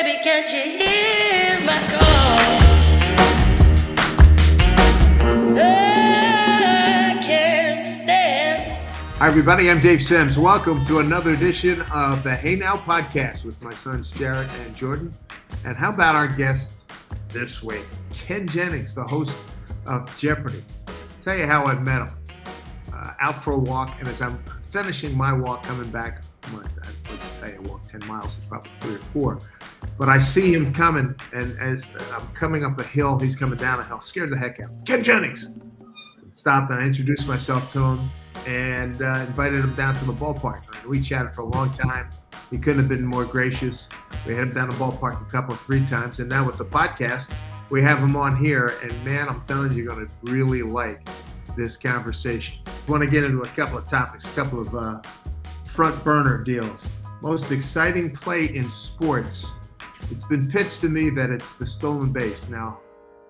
Baby, can't you hear my call? I can't stand. Hi, everybody. I'm Dave Sims. Welcome to another edition of the Hey Now podcast with my sons Jared and Jordan. And how about our guest this week, Ken Jennings, the host of Jeopardy. I'll tell you how I met him. Out for a walk, and as I'm finishing my walk coming back, I walked 10 miles, it's probably 3 or 4. But I see him coming, and as I'm coming up a hill, he's coming down a hill, scared the heck out. Ken Jennings! Stopped, and I introduced myself to him and invited him down to the ballpark. We chatted for a long time. He couldn't have been more gracious. We had him down the ballpark 3 times, and now with the podcast, we have him on here, and man, I'm telling you, you're going to really like this conversation. I want to get into a couple of topics, a couple of front burner deals. Most exciting play in sports. It's been pitched to me that it's the stolen base. Now,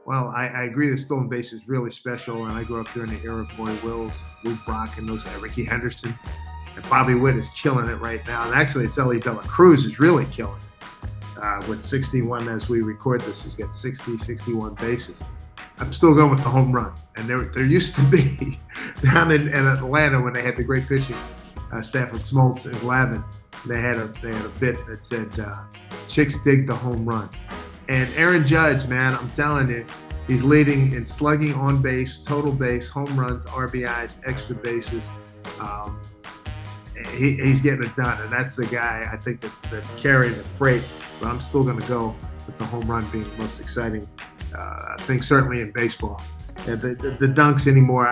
well, I agree the stolen base is really special, and I grew up during the era of Boy Wills, Luke Brock, and those Ricky Henderson. And Bobby Witt is killing it right now. And actually, it's Ellie De La Cruz is really killing it. With 61 as we record this, he's got 61 bases. I'm still going with the home run. And there used to be, down in Atlanta when they had the great pitching staff of Smoltz and Glavine, they had a bit that said, chicks dig the home run. And Aaron Judge, man, I'm telling you, he's leading in slugging on base, total base, home runs, RBIs, extra bases. He's getting it done, and that's the guy I think that's carrying the freight. But I'm still going to go with the home run being the most exciting thing, certainly in baseball. The dunks anymore,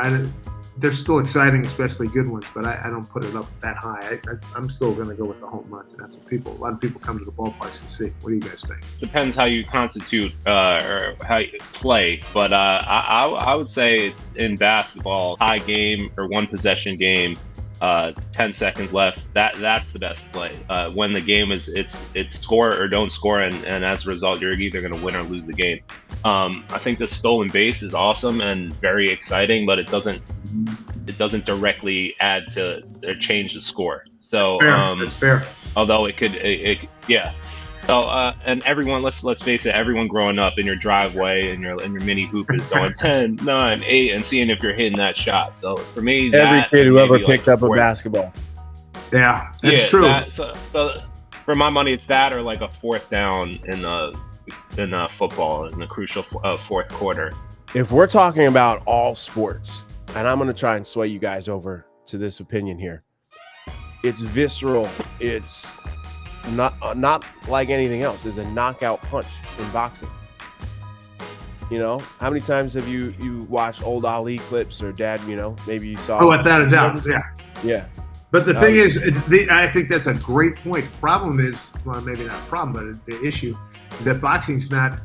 they're still exciting, especially good ones, but I don't put it up that high. I'm still going to go with the home runs, and that's what a lot of people come to the ballparks and see. What do you guys think? Depends how you constitute or how you play, but I would say it's in basketball, tie game or one possession game, 10 seconds left. That's the best play. When the game is it's score or don't score, and as a result, you're either going to win or lose the game. I think the stolen base is awesome and very exciting, but it doesn't directly add to or change the score. So that's fair. Although it could, yeah. So and everyone, let's face it, everyone growing up in your driveway and your mini hoop is going 10, 9, 8, and seeing if you're hitting that shot. So for me, every kid who ever picked up a basketball. Yeah, that's true. So for my money, it's that or like a fourth down in football in the crucial fourth quarter. If we're talking about all sports, and I'm going to try and sway you guys over to this opinion here, it's visceral. It's not like anything else. Is a knockout punch in boxing. You know, how many times have you watched old Ali clips, or Dad? You know, maybe you saw. Oh, without a doubt, yeah. But the thing is, I think that's a great point. Problem is, well, maybe not a problem, but the issue is that boxing's not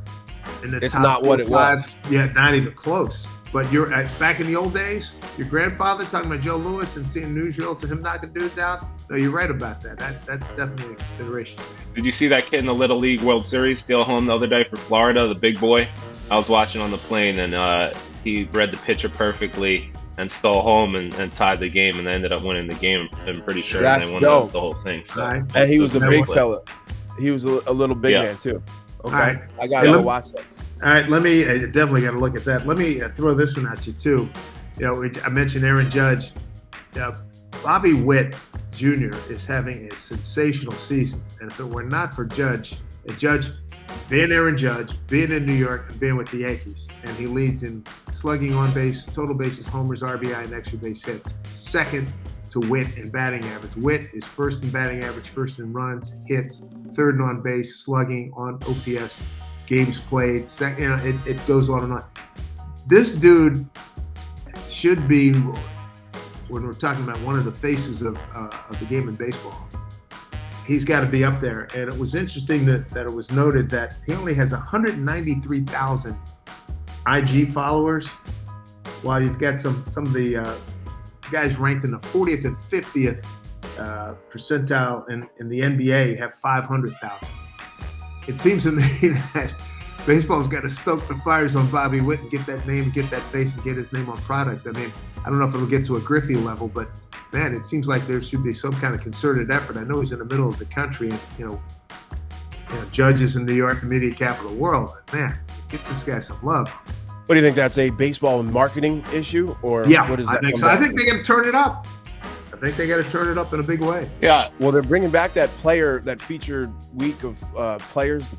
in the it's top not what it was. Yeah, not even close. But you're back in the old days, your grandfather talking about Joe Louis and seeing newsreels and him knocking dudes out. No, you're right about that. That's definitely a consideration. Did you see that kid in the Little League World Series steal home the other day for Florida, the big boy? I was watching on the plane, and he read the pitcher perfectly and stole home and tied the game, and they ended up winning the game. I'm pretty sure that's they won dope. The whole thing. So, and he was a big fella. He was a little big man too. Okay, right. I got to watch that. All right, I definitely got to look at that. Let me throw this one at you too. You know, I mentioned Aaron Judge. Bobby Witt Jr. is having a sensational season, and if it were not for Judge being Aaron Judge, being in New York, and being with the Yankees, and he leads in slugging on base, total bases, homers, RBI, and extra base hits. Second to Witt in batting average. Witt is first in batting average, first in runs, hits, third in on base, slugging, on OPS, games played. Second, you know, it goes on and on. This dude should be, when we're talking about one of the faces of the game in baseball, he's got to be up there. And it was interesting that it was noted that he only has 193,000 IG followers, while you've got some of the guys ranked in the 40th and 50th percentile in the NBA have 500,000. It seems to me that baseball's got to stoke the fires on Bobby Witt and get that name, get that face, and get his name on product. I mean, I don't know if it'll get to a Griffey level, but man, it seems like there should be some kind of concerted effort. I know he's in the middle of the country, and Judge is in New York, the media capital of the world. But man, get this guy some love. What do you think? That's a baseball marketing issue, or Yeah, what is I that? think so. I think they got to turn it up. I think they got to turn it up in a big way. Yeah. Well, they're bringing back that featured week of the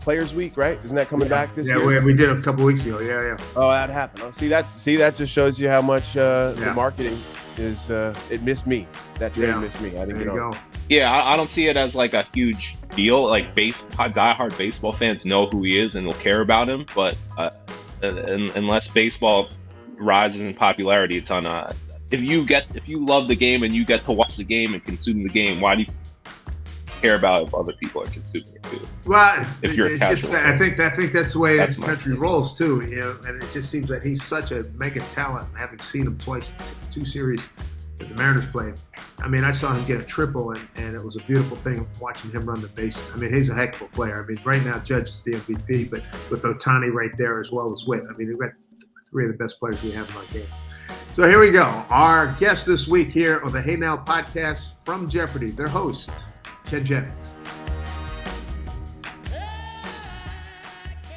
Players Week, right? Isn't that coming back this year? Yeah, we did a couple weeks ago. Yeah. Oh, that happened. Oh, that just shows you how much the marketing is. It missed me. That train missed me. I didn't get on. Yeah, I don't see it as like a huge deal. Like diehard baseball fans know who he is and will care about him, but unless baseball rises in popularity a ton, if you love the game and you get to watch the game and consume the game, why do you care about if other people are consuming it too? Well, if you're it's casual, I think that's the way this country rolls too. And it just seems that he's such a mega talent. Having seen him twice, two series that the Mariners played. I mean, I saw him get a triple, and it was a beautiful thing watching him run the bases. I mean, he's a heck of a player. I mean, right now Judge is the MVP, but with Ohtani right there as well as Witt, I mean, we've got three of the best players we have in our game. So here we go. Our guest this week here on the Hey Now podcast from Jeopardy, their host, Ken Jennings.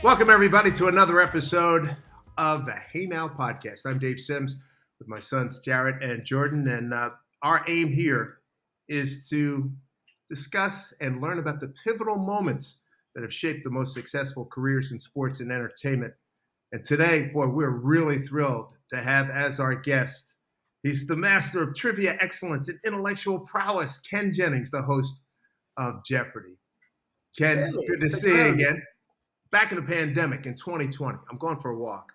Welcome, everybody, to another episode of the Hey Now podcast. I'm Dave Sims with my sons, Jarrett and Jordan, and our aim here is to discuss and learn about the pivotal moments that have shaped the most successful careers in sports and entertainment. And today, boy, we're really thrilled to have as our guest, he's the master of trivia excellence and intellectual prowess, Ken Jennings, the host of Jeopardy. Ken, good to see you again. Back in the pandemic in 2020, I'm going for a walk.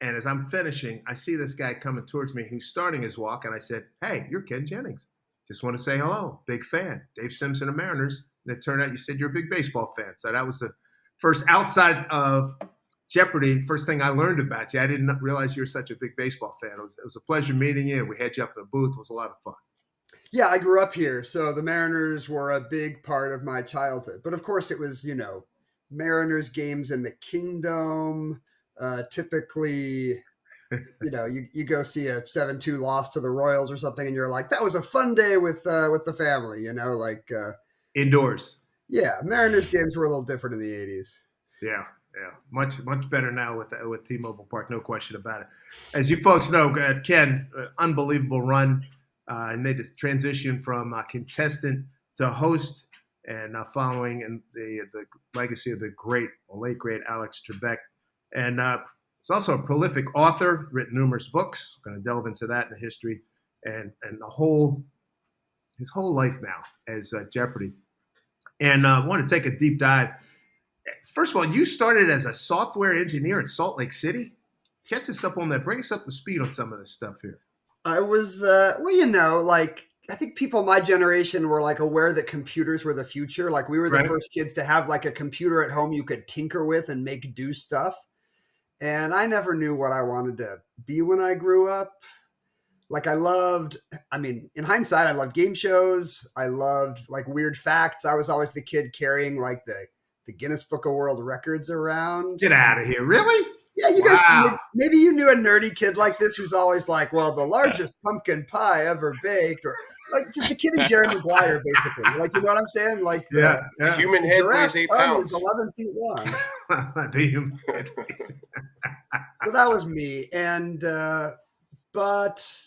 And as I'm finishing, I see this guy coming towards me who's starting his walk. And I said, hey, you're Ken Jennings. Just want to say hello. Big fan. Dave Simpson of Mariners. And it turned out you said you're a big baseball fan. So that was the first outside of Jeopardy, first thing I learned about you. I didn't realize you were such a big baseball fan. It was a pleasure meeting you. We had you up in the booth. It was a lot of fun. Yeah, I grew up here, so the Mariners were a big part of my childhood. But of course, it was, Mariners games in the Kingdom. Typically, you go see a 7-2 loss to the Royals or something, and you're like, that was a fun day with the family, indoors. Yeah, Mariners games were a little different in the 80s. Yeah. Much better now with T-Mobile Park, no question about it. As you folks know, Ken, unbelievable run. Made this transition from contestant to host, and following in the legacy of the late great Alex Trebec. And he's also a prolific author, written numerous books. We're going to delve into that in the history and his whole life now as Jeopardy. And I want to take a deep dive. First of all, you started as a software engineer in Salt Lake City. Catch us up on that. Bring us up to speed on some of this stuff here. I was, I think people my generation were aware that computers were the future. We were the first kids to have a computer at home you could tinker with and do stuff. And I never knew what I wanted to be when I grew up. In hindsight, I loved game shows. I loved weird facts. I was always the kid carrying the Guinness Book of World Records around. Get out of here. Really? Yeah, you guys, maybe you knew a nerdy kid like this who's always the largest pumpkin pie ever baked, or just the kid in Jerry Maguire, basically. You know what I'm saying? Yeah. Human head weighs 8 pounds. Is 11 feet long. The human head weighs. So that was me. And, but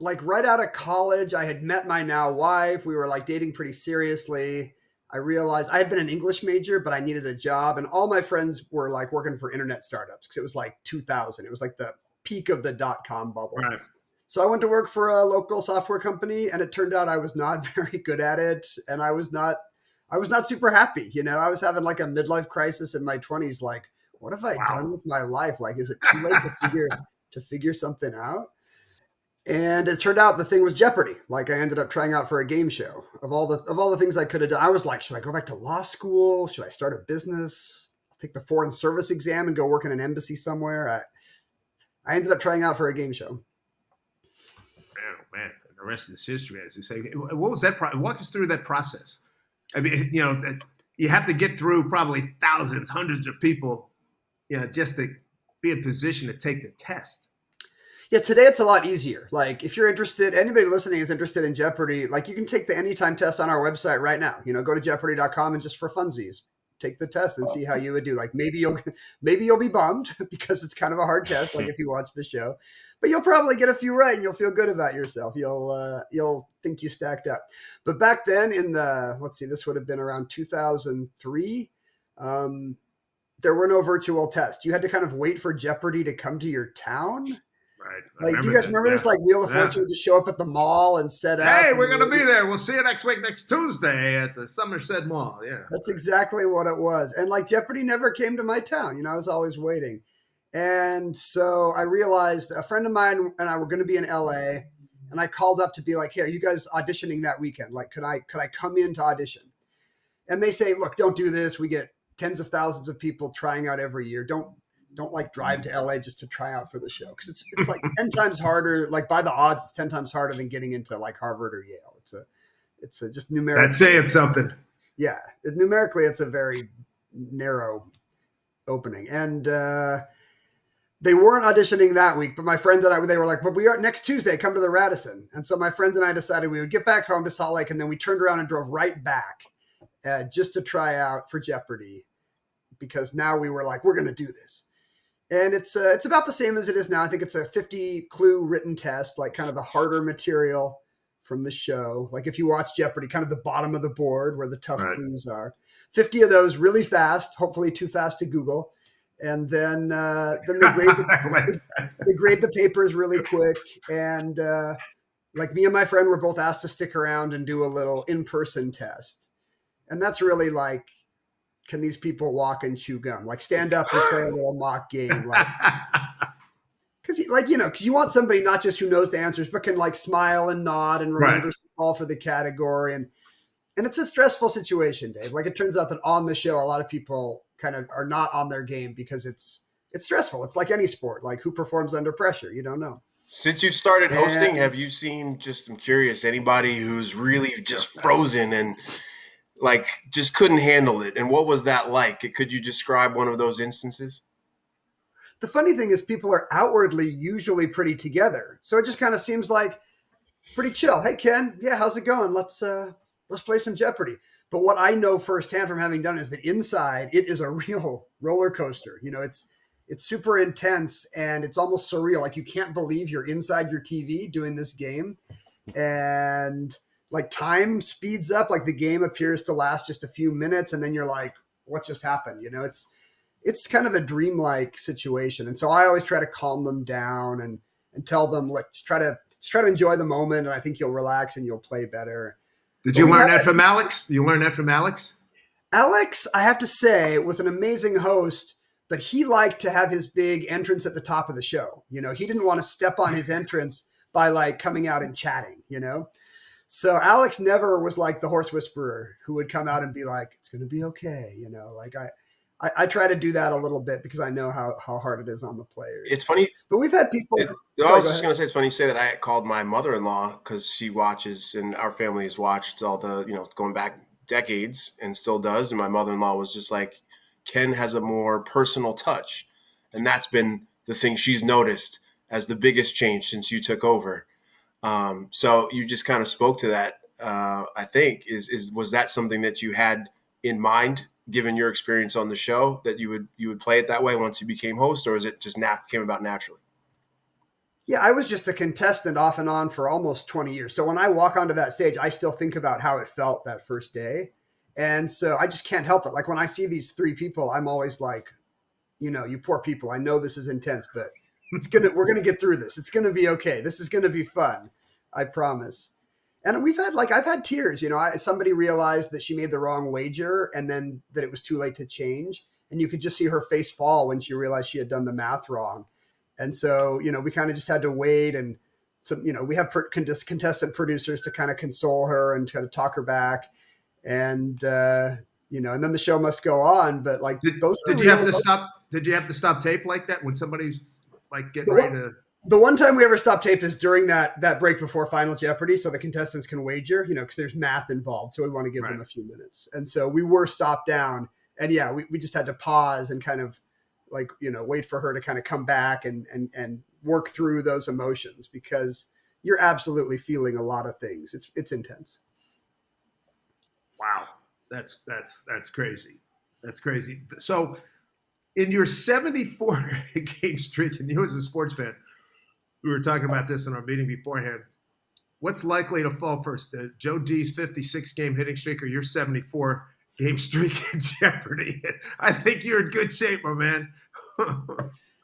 right out of college, I had met my now wife. We were dating pretty seriously. I realized I had been an English major, but I needed a job. And all my friends were working for internet startups because it was 2000. It was the peak of the .com bubble. Right. So I went to work for a local software company, and it turned out I was not very good at it. And I was not super happy. I was having a midlife crisis in my 20s. What have I done with my life? Is it too late to figure something out? And it turned out the thing was Jeopardy. I ended up trying out for a game show. Of all the things I could have done, I was should I go back to law school? Should I start a business? I'll take the foreign service exam and go work in an embassy somewhere. I ended up trying out for a game show. Oh, man. The rest is history, as you say. What was that? Walk us through that process. I mean, you have to get through probably thousands, hundreds of people, just to be in position to take the test. Yeah, today it's a lot easier. If you're interested, anybody listening is interested in Jeopardy, you can take the anytime test on our website right now. Go to jeopardy.com and just for funsies, take the test and see how you would do. Like maybe you'll be bummed because it's kind of a hard test, like if you watch the show, but you'll probably get a few right and you'll feel good about yourself. You'll think you stacked up. But back then this would have been around 2003. There were no virtual tests. You had to kind of wait for Jeopardy to come to your town. Right. Like, do you guys remember this? Like Wheel of Fortune would just show up at the mall and set up. Hey, we're going to be there. We'll see you next week, next Tuesday at the Somerset Mall. Yeah. That's exactly what it was. And like Jeopardy never came to my town. I was always waiting. And so I realized a friend of mine and I were going to be in LA, and I called up to be like, hey, are you guys auditioning that weekend? Like, could I come in to audition? And they say, look, don't do this. We get tens of thousands of people trying out every year. Don't like drive to LA just to try out for the show. Cause it's like 10 times harder. Like by the odds, it's 10 times harder than getting into like Harvard or Yale. It's a just numerically. That's saying something. Yeah. Numerically, it's a very narrow opening. And, they weren't auditioning that week, but my friends and I, they were like, but we are next Tuesday, come to the Radisson. And so my friends and I decided we would get back home to Salt Lake. And then we turned around and drove right back just to try out for Jeopardy, because now we were like, we're going to do this. And it's about the same as it is now. I think it's a 50 clue written test, like kind of the harder material from the show. Like if you watch Jeopardy, kind of the bottom of the board where the tough clues are. 50 of those really fast, hopefully too fast to Google. And then they grade the papers really quick. And like me and my friend were both asked to stick around and do a little in-person test. And that's really like, can these people walk and chew gum? Like stand up and play a little mock game. Like, because you want somebody not just who knows the answers, but can like smile and nod and remembers to call for the category. And it's a stressful situation, Dave. Like it turns out that on the show, a lot of people kind of are not on their game because it's stressful. It's like any sport. Like who performs under pressure? You don't know. Since you've started hosting, have you seen, just I'm curious, anybody who's really just frozen and like just couldn't handle it? And what was that like? Could you describe one of those instances? The funny thing is people are outwardly usually pretty together. So it just kind of seems like pretty chill. Hey, Ken. Yeah. How's it going? Let's play some Jeopardy. But what I know firsthand from having done is that inside it is a real roller coaster. It's super intense and it's almost surreal. Like you can't believe you're inside your TV doing this game, and like time speeds up. Like the game appears to last just a few minutes, and then you're like, what just happened? It's kind of a dreamlike situation. And so I always try to calm them down and tell them, like, just try to enjoy the moment. And I think you'll relax and you'll play better. Did you learn that from Alex? You learned that from Alex? Alex, I have to say, was an amazing host, but he liked to have his big entrance at the top of the show. He didn't want to step on his entrance by like coming out and chatting, So Alex never was like the horse whisperer who would come out and be like, it's going to be okay. Like I try to do that a little bit because I know how hard it is on the players. It's funny. But we've had people. I was just going to say, it's funny you say that. I called my mother-in-law because she watches, and our family has watched all the, going back decades and still does. And my mother-in-law was just like, Ken has a more personal touch. And that's been the thing she's noticed as the biggest change since you took over. So you just kind of spoke to that. I think was that something that you had in mind, given your experience on the show, that you would play it that way once you became host, or is it just came about naturally? Yeah, I was just a contestant off and on for almost 20 years. So when I walk onto that stage, I still think about how it felt that first day. And so I just can't help it. Like when I see these three people, I'm always like, you poor people, I know this is intense, but we're going to get through this. It's going to be okay. This is going to be fun. I promise. And I've had tears, somebody realized that she made the wrong wager and then that it was too late to change. And you could just see her face fall when she realized she had done the math wrong. And so, we kind of just had to wait. And so, we have contestant producers to kind of console her and try to talk her back. And, and then the show must go on. But like, did you have to stop tape like that when somebody's like getting ready to? The one time we ever stopped tape is during that break before Final Jeopardy, so the contestants can wager, because there's math involved. So we want to give them a few minutes. And so we were stopped down. And yeah, we just had to pause and kind of like, wait for her to kind of come back and work through those emotions, because you're absolutely feeling a lot of things. It's intense. Wow. That's crazy. That's crazy. So in your 74 game streak, and you as a sports fan, we were talking about this in our meeting beforehand. What's likely to fall first, Joe D's 56 game hitting streak or your 74 game streak in Jeopardy? I think you're in good shape, my man.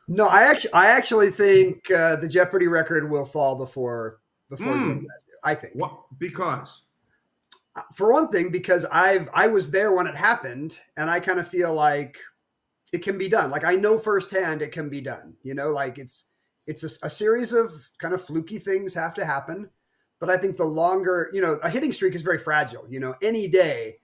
No, I actually think the Jeopardy record will fall before you. I think. What? Because? For one thing, because I was there when it happened, and I kind of feel like it can be done. Like I know firsthand it can be done. You know, like it's a series of kind of fluky things have to happen. But I think the longer, you know, a hitting streak is very fragile. You know, any day,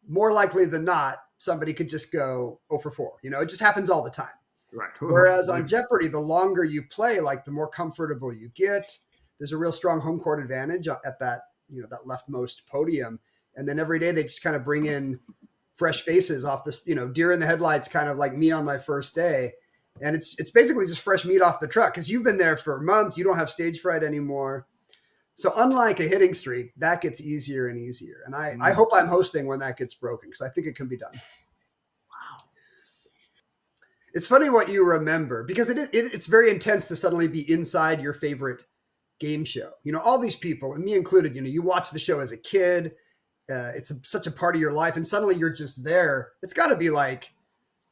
more likely than not, somebody could just go 0 for 4. You know, it just happens all the time. Right. Whereas on Jeopardy, the longer you play, like the more comfortable you get. There's a real strong home court advantage at that, you know, that leftmost podium. And then every day they just kind of bring in fresh faces off this, you know, deer in the headlights, kind of like me on my first day. And it's basically just fresh meat off the truck because you've been there for months. You don't have stage fright anymore. So unlike a hitting streak, that gets easier and easier. And I hope I'm hosting when that gets broken because I think it can be done. It's funny what you remember because it's very intense to suddenly be inside your favorite game show. You know, all these people, and me included, you know, you watch the show as a kid. It's such a part of your life. And suddenly you're just there. It's got to be like,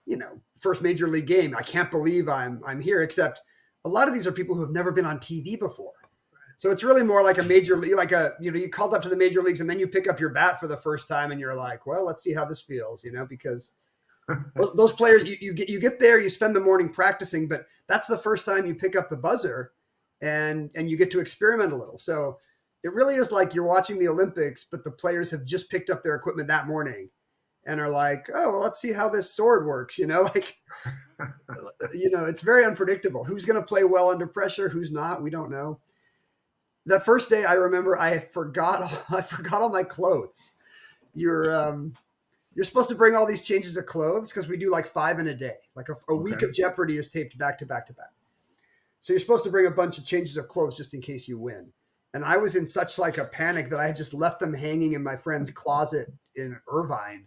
you know, first major league game. I can't believe I'm here, except a lot of these are people who have never been on TV before. So it's really more like a major league, like you called up to the major leagues and then you pick up your bat for the first time and you're like, well, let's see how this feels, you know, because those players, you get there, you spend the morning practicing, but that's the first time you pick up the buzzer and you get to experiment a little. So it really is like you're watching the Olympics, but the players have just picked up their equipment that morning and are like, oh, well, let's see how this sword works. You know, like, you know, it's very unpredictable. Who's going to play well under pressure? Who's not? We don't know. That first day, I remember I forgot all my clothes. You're supposed to bring all these changes of clothes because we do like 5 in a day. Like a week of Jeopardy is taped back to back to back. So you're supposed to bring a bunch of changes of clothes just in case you win. And I was in such like a panic that I had just left them hanging in my friend's closet in Irvine.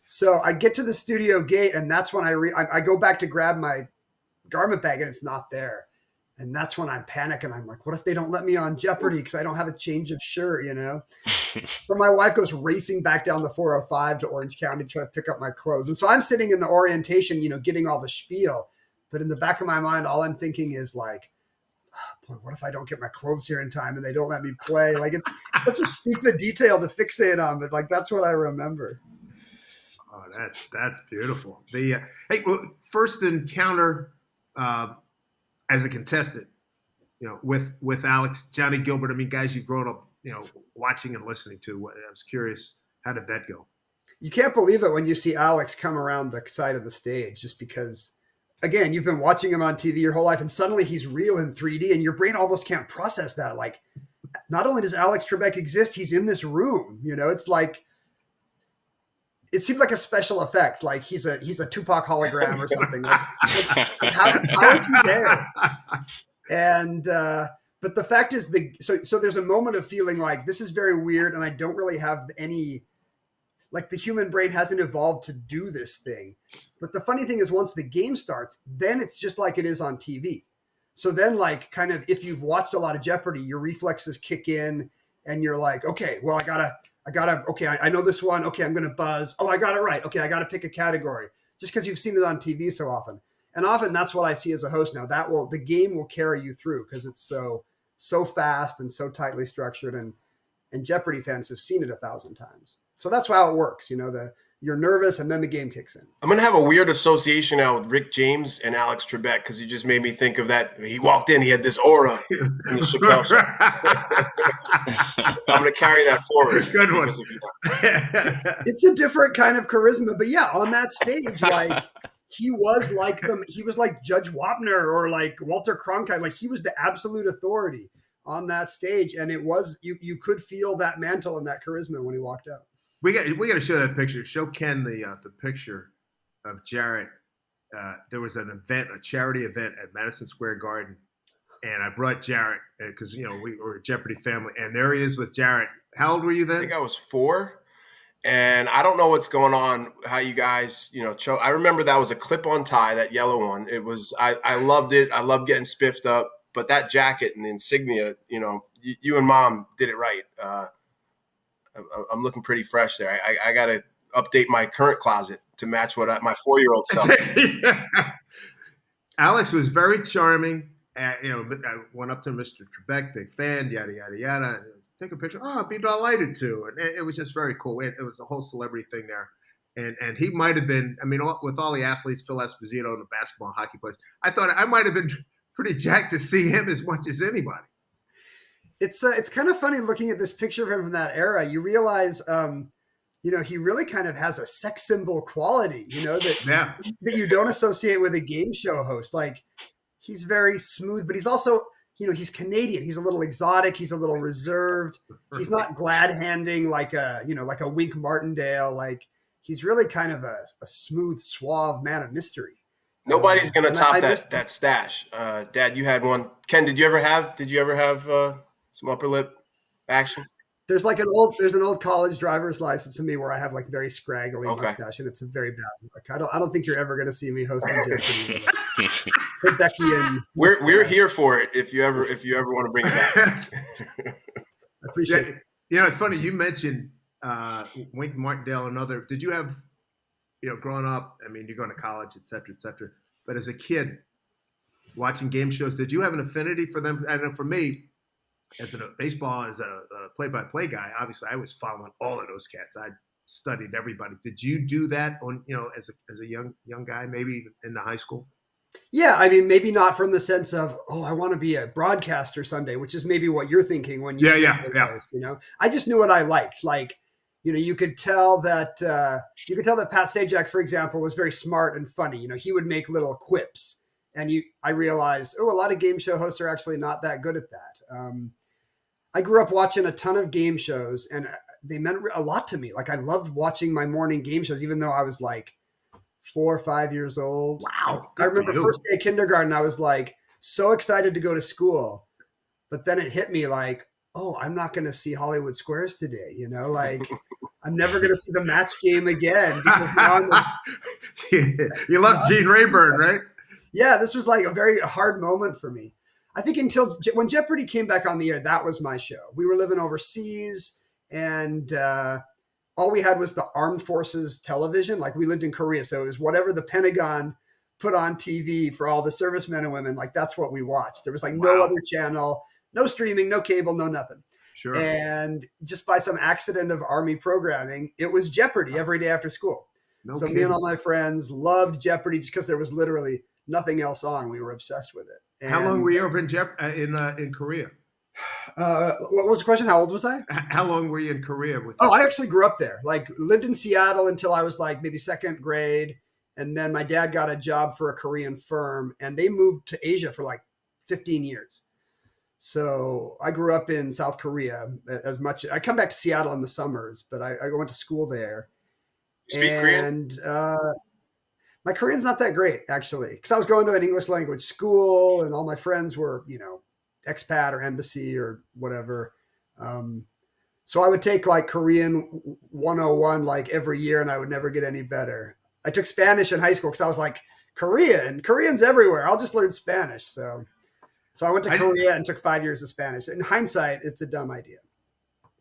So I get to the studio gate and that's when I go back to grab my garment bag and it's not there. And that's when I'm panicking. I'm like, what if they don't let me on Jeopardy because I don't have a change of shirt, you know? So my wife goes racing back down the 405 to Orange County to try to pick up my clothes. And so I'm sitting in the orientation, you know, getting all the spiel. But in the back of my mind, all I'm thinking is like, oh, boy, what if I don't get my clothes here in time and they don't let me play? Like it's such a stupid detail to fixate on, but like that's what I remember. Oh, that's beautiful. The first encounter as a contestant, you know, with Alex, Johnny Gilbert. I mean, guys you've grown up, you know, watching and listening to. I was curious, how did that go? You can't believe it when you see Alex come around the side of the stage, just because, again, you've been watching him on TV your whole life, and suddenly he's real in 3D, and your brain almost can't process that. Like, not only does Alex Trebec exist, he's in this room. You know, it's like, it seemed like a special effect, like he's a Tupac hologram or something. Like how is he there? And but the fact is, so there's a moment of feeling like this is very weird, and I don't really have any, like the human brain hasn't evolved to do this thing. But the funny thing is, once the game starts, then it's just like it is on TV. So then, like, kind of, if you've watched a lot of Jeopardy, your reflexes kick in, and you're like, okay, well, I gotta, okay, I know this one. Okay, I'm going to buzz. Oh, I got it right. Okay, I got to pick a category just because you've seen it on TV so often. And often that's what I see as a host now. The game will carry you through because it's so fast and so tightly structured. And Jeopardy fans have seen it 1,000 times. So that's how it works. You know, you're nervous and then the game kicks in. I'm going to have a weird association now with Rick James and Alex Trebek because you just made me think of that. He walked in, he had this aura in the Chappelle show. I'm going to carry that forward. Good one. It's a different kind of charisma. But yeah, on that stage, like he was like he was like Judge Wapner or like Walter Cronkite. Like he was the absolute authority on that stage. And it was, you could feel that mantle and that charisma when he walked out. We got to show that picture. Show Ken the picture of Jarrett. There was an event, a charity event at Madison Square Garden, and I brought Jarrett because you know we were a Jeopardy family, and there he is with Jarrett. How old were you then? I think I was 4, And I don't know what's going on, how you guys, I remember that was a clip-on tie, that yellow one. It was, I loved it. I loved getting spiffed up, but that jacket and the insignia, you and Mom did it right. I'm looking pretty fresh there. I got to update my current closet to match what my 4-year-old self. Alex was very charming. I went up to Mr. Trebec, big fan, yada, yada, yada. Take a picture. Oh, I'd be delighted to. And it was just very cool. It was a whole celebrity thing there. And he might have been, with all the athletes, Phil Esposito and the basketball and hockey players, I thought I might have been pretty jacked to see him as much as anybody. It's kind of funny looking at this picture of him from that era. You realize, he really kind of has a sex symbol quality, that you don't associate with a game show host. Like, he's very smooth, but he's also, he's Canadian. He's a little exotic. He's a little reserved. He's not glad handing like a Wink Martindale. Like, he's really kind of a smooth, suave man of mystery. Nobody's going to top that stash. Dad, you had one. Ken, did you ever have some upper lip action? There's an old college driver's license of me where I have like very scraggly mustache, and it's a very bad look. I don't think you're ever going to see me hosting Jeopardy. Trebekian. We're here for it if you ever want to bring it back. I appreciate it. It's funny you mentioned Wink Martindale and other. Did you have, growing up? You're going to college, et cetera, but as a kid watching game shows, did you have an affinity for them? I know for me, as a baseball, as a play-by-play guy, obviously I was following all of those cats. I studied everybody. Did you do that on, as a young guy, maybe in the high school? Yeah, maybe not from the sense of, I want to be a broadcaster someday, which is maybe what you're thinking when you post, I just knew what I liked. Like, you could tell that Pat Sajak, for example, was very smart and funny. He would make little quips, and I realized, a lot of game show hosts are actually not that good at that. I grew up watching a ton of game shows, and they meant a lot to me. Like, I loved watching my morning game shows, even though I was like 4 or 5 years old. Wow. I remember first day of kindergarten, I was like so excited to go to school, but then it hit me like, I'm not going to see Hollywood Squares today. Like, I'm never going to see the Match Game again. Because now you love Gene Rayburn, right? Yeah, this was like a very hard moment for me. I think until when Jeopardy came back on the air, that was my show. We were living overseas, and all we had was the Armed Forces television. Like, we lived in Korea, so it was whatever the Pentagon put on TV for all the servicemen and women. Like, that's what we watched. There was like no other channel, no streaming, no cable, no nothing. Sure. And just by some accident of Army programming, it was Jeopardy every day after school. So me and all my friends loved Jeopardy just because there was literally nothing else on. We were obsessed with it. And how long were you over in Korea? What was the question? How old was I? How long were you in Korea? I actually grew up there. Like, lived in Seattle until I was like maybe second grade. And then my dad got a job for a Korean firm, and they moved to Asia for like 15 years. So I grew up in South Korea as much. I come back to Seattle in the summers, but I went to school there. Speak Korean? My Korean's not that great, actually, because I was going to an English language school, and all my friends were, expat or embassy or whatever. So I would take like Korean 101 like every year, and I would never get any better. I took Spanish in high school because I was like, Korean's everywhere. I'll just learn Spanish. So I went to Korea and took 5 years of Spanish. In hindsight, it's a dumb idea.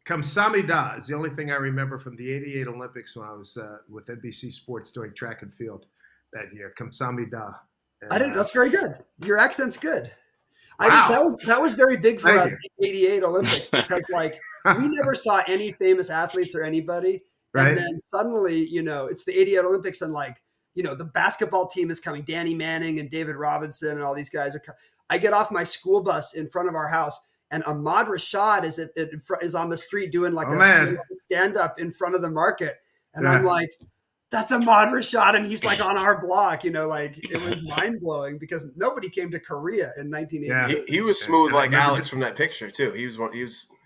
Kamsamida is the only thing I remember from the '88 Olympics when I was with NBC Sports doing track and field that year. Kamsamida. That's very good. Your accent's good. Wow. That was very big for us in the '88 Olympics because like we never saw any famous athletes or anybody. Right. And then suddenly, it's the '88 Olympics, and like, the basketball team is coming. Danny Manning and David Robinson and all these guys are coming. I get off my school bus in front of our house, and Ahmad Rashad is on the street doing like a stand-up in front of the market. And I'm like, that's Ahmad Rashad, and he's like on our block, like it was mind-blowing because nobody came to Korea in 1980. Yeah. He was smooth like Alex from that picture too.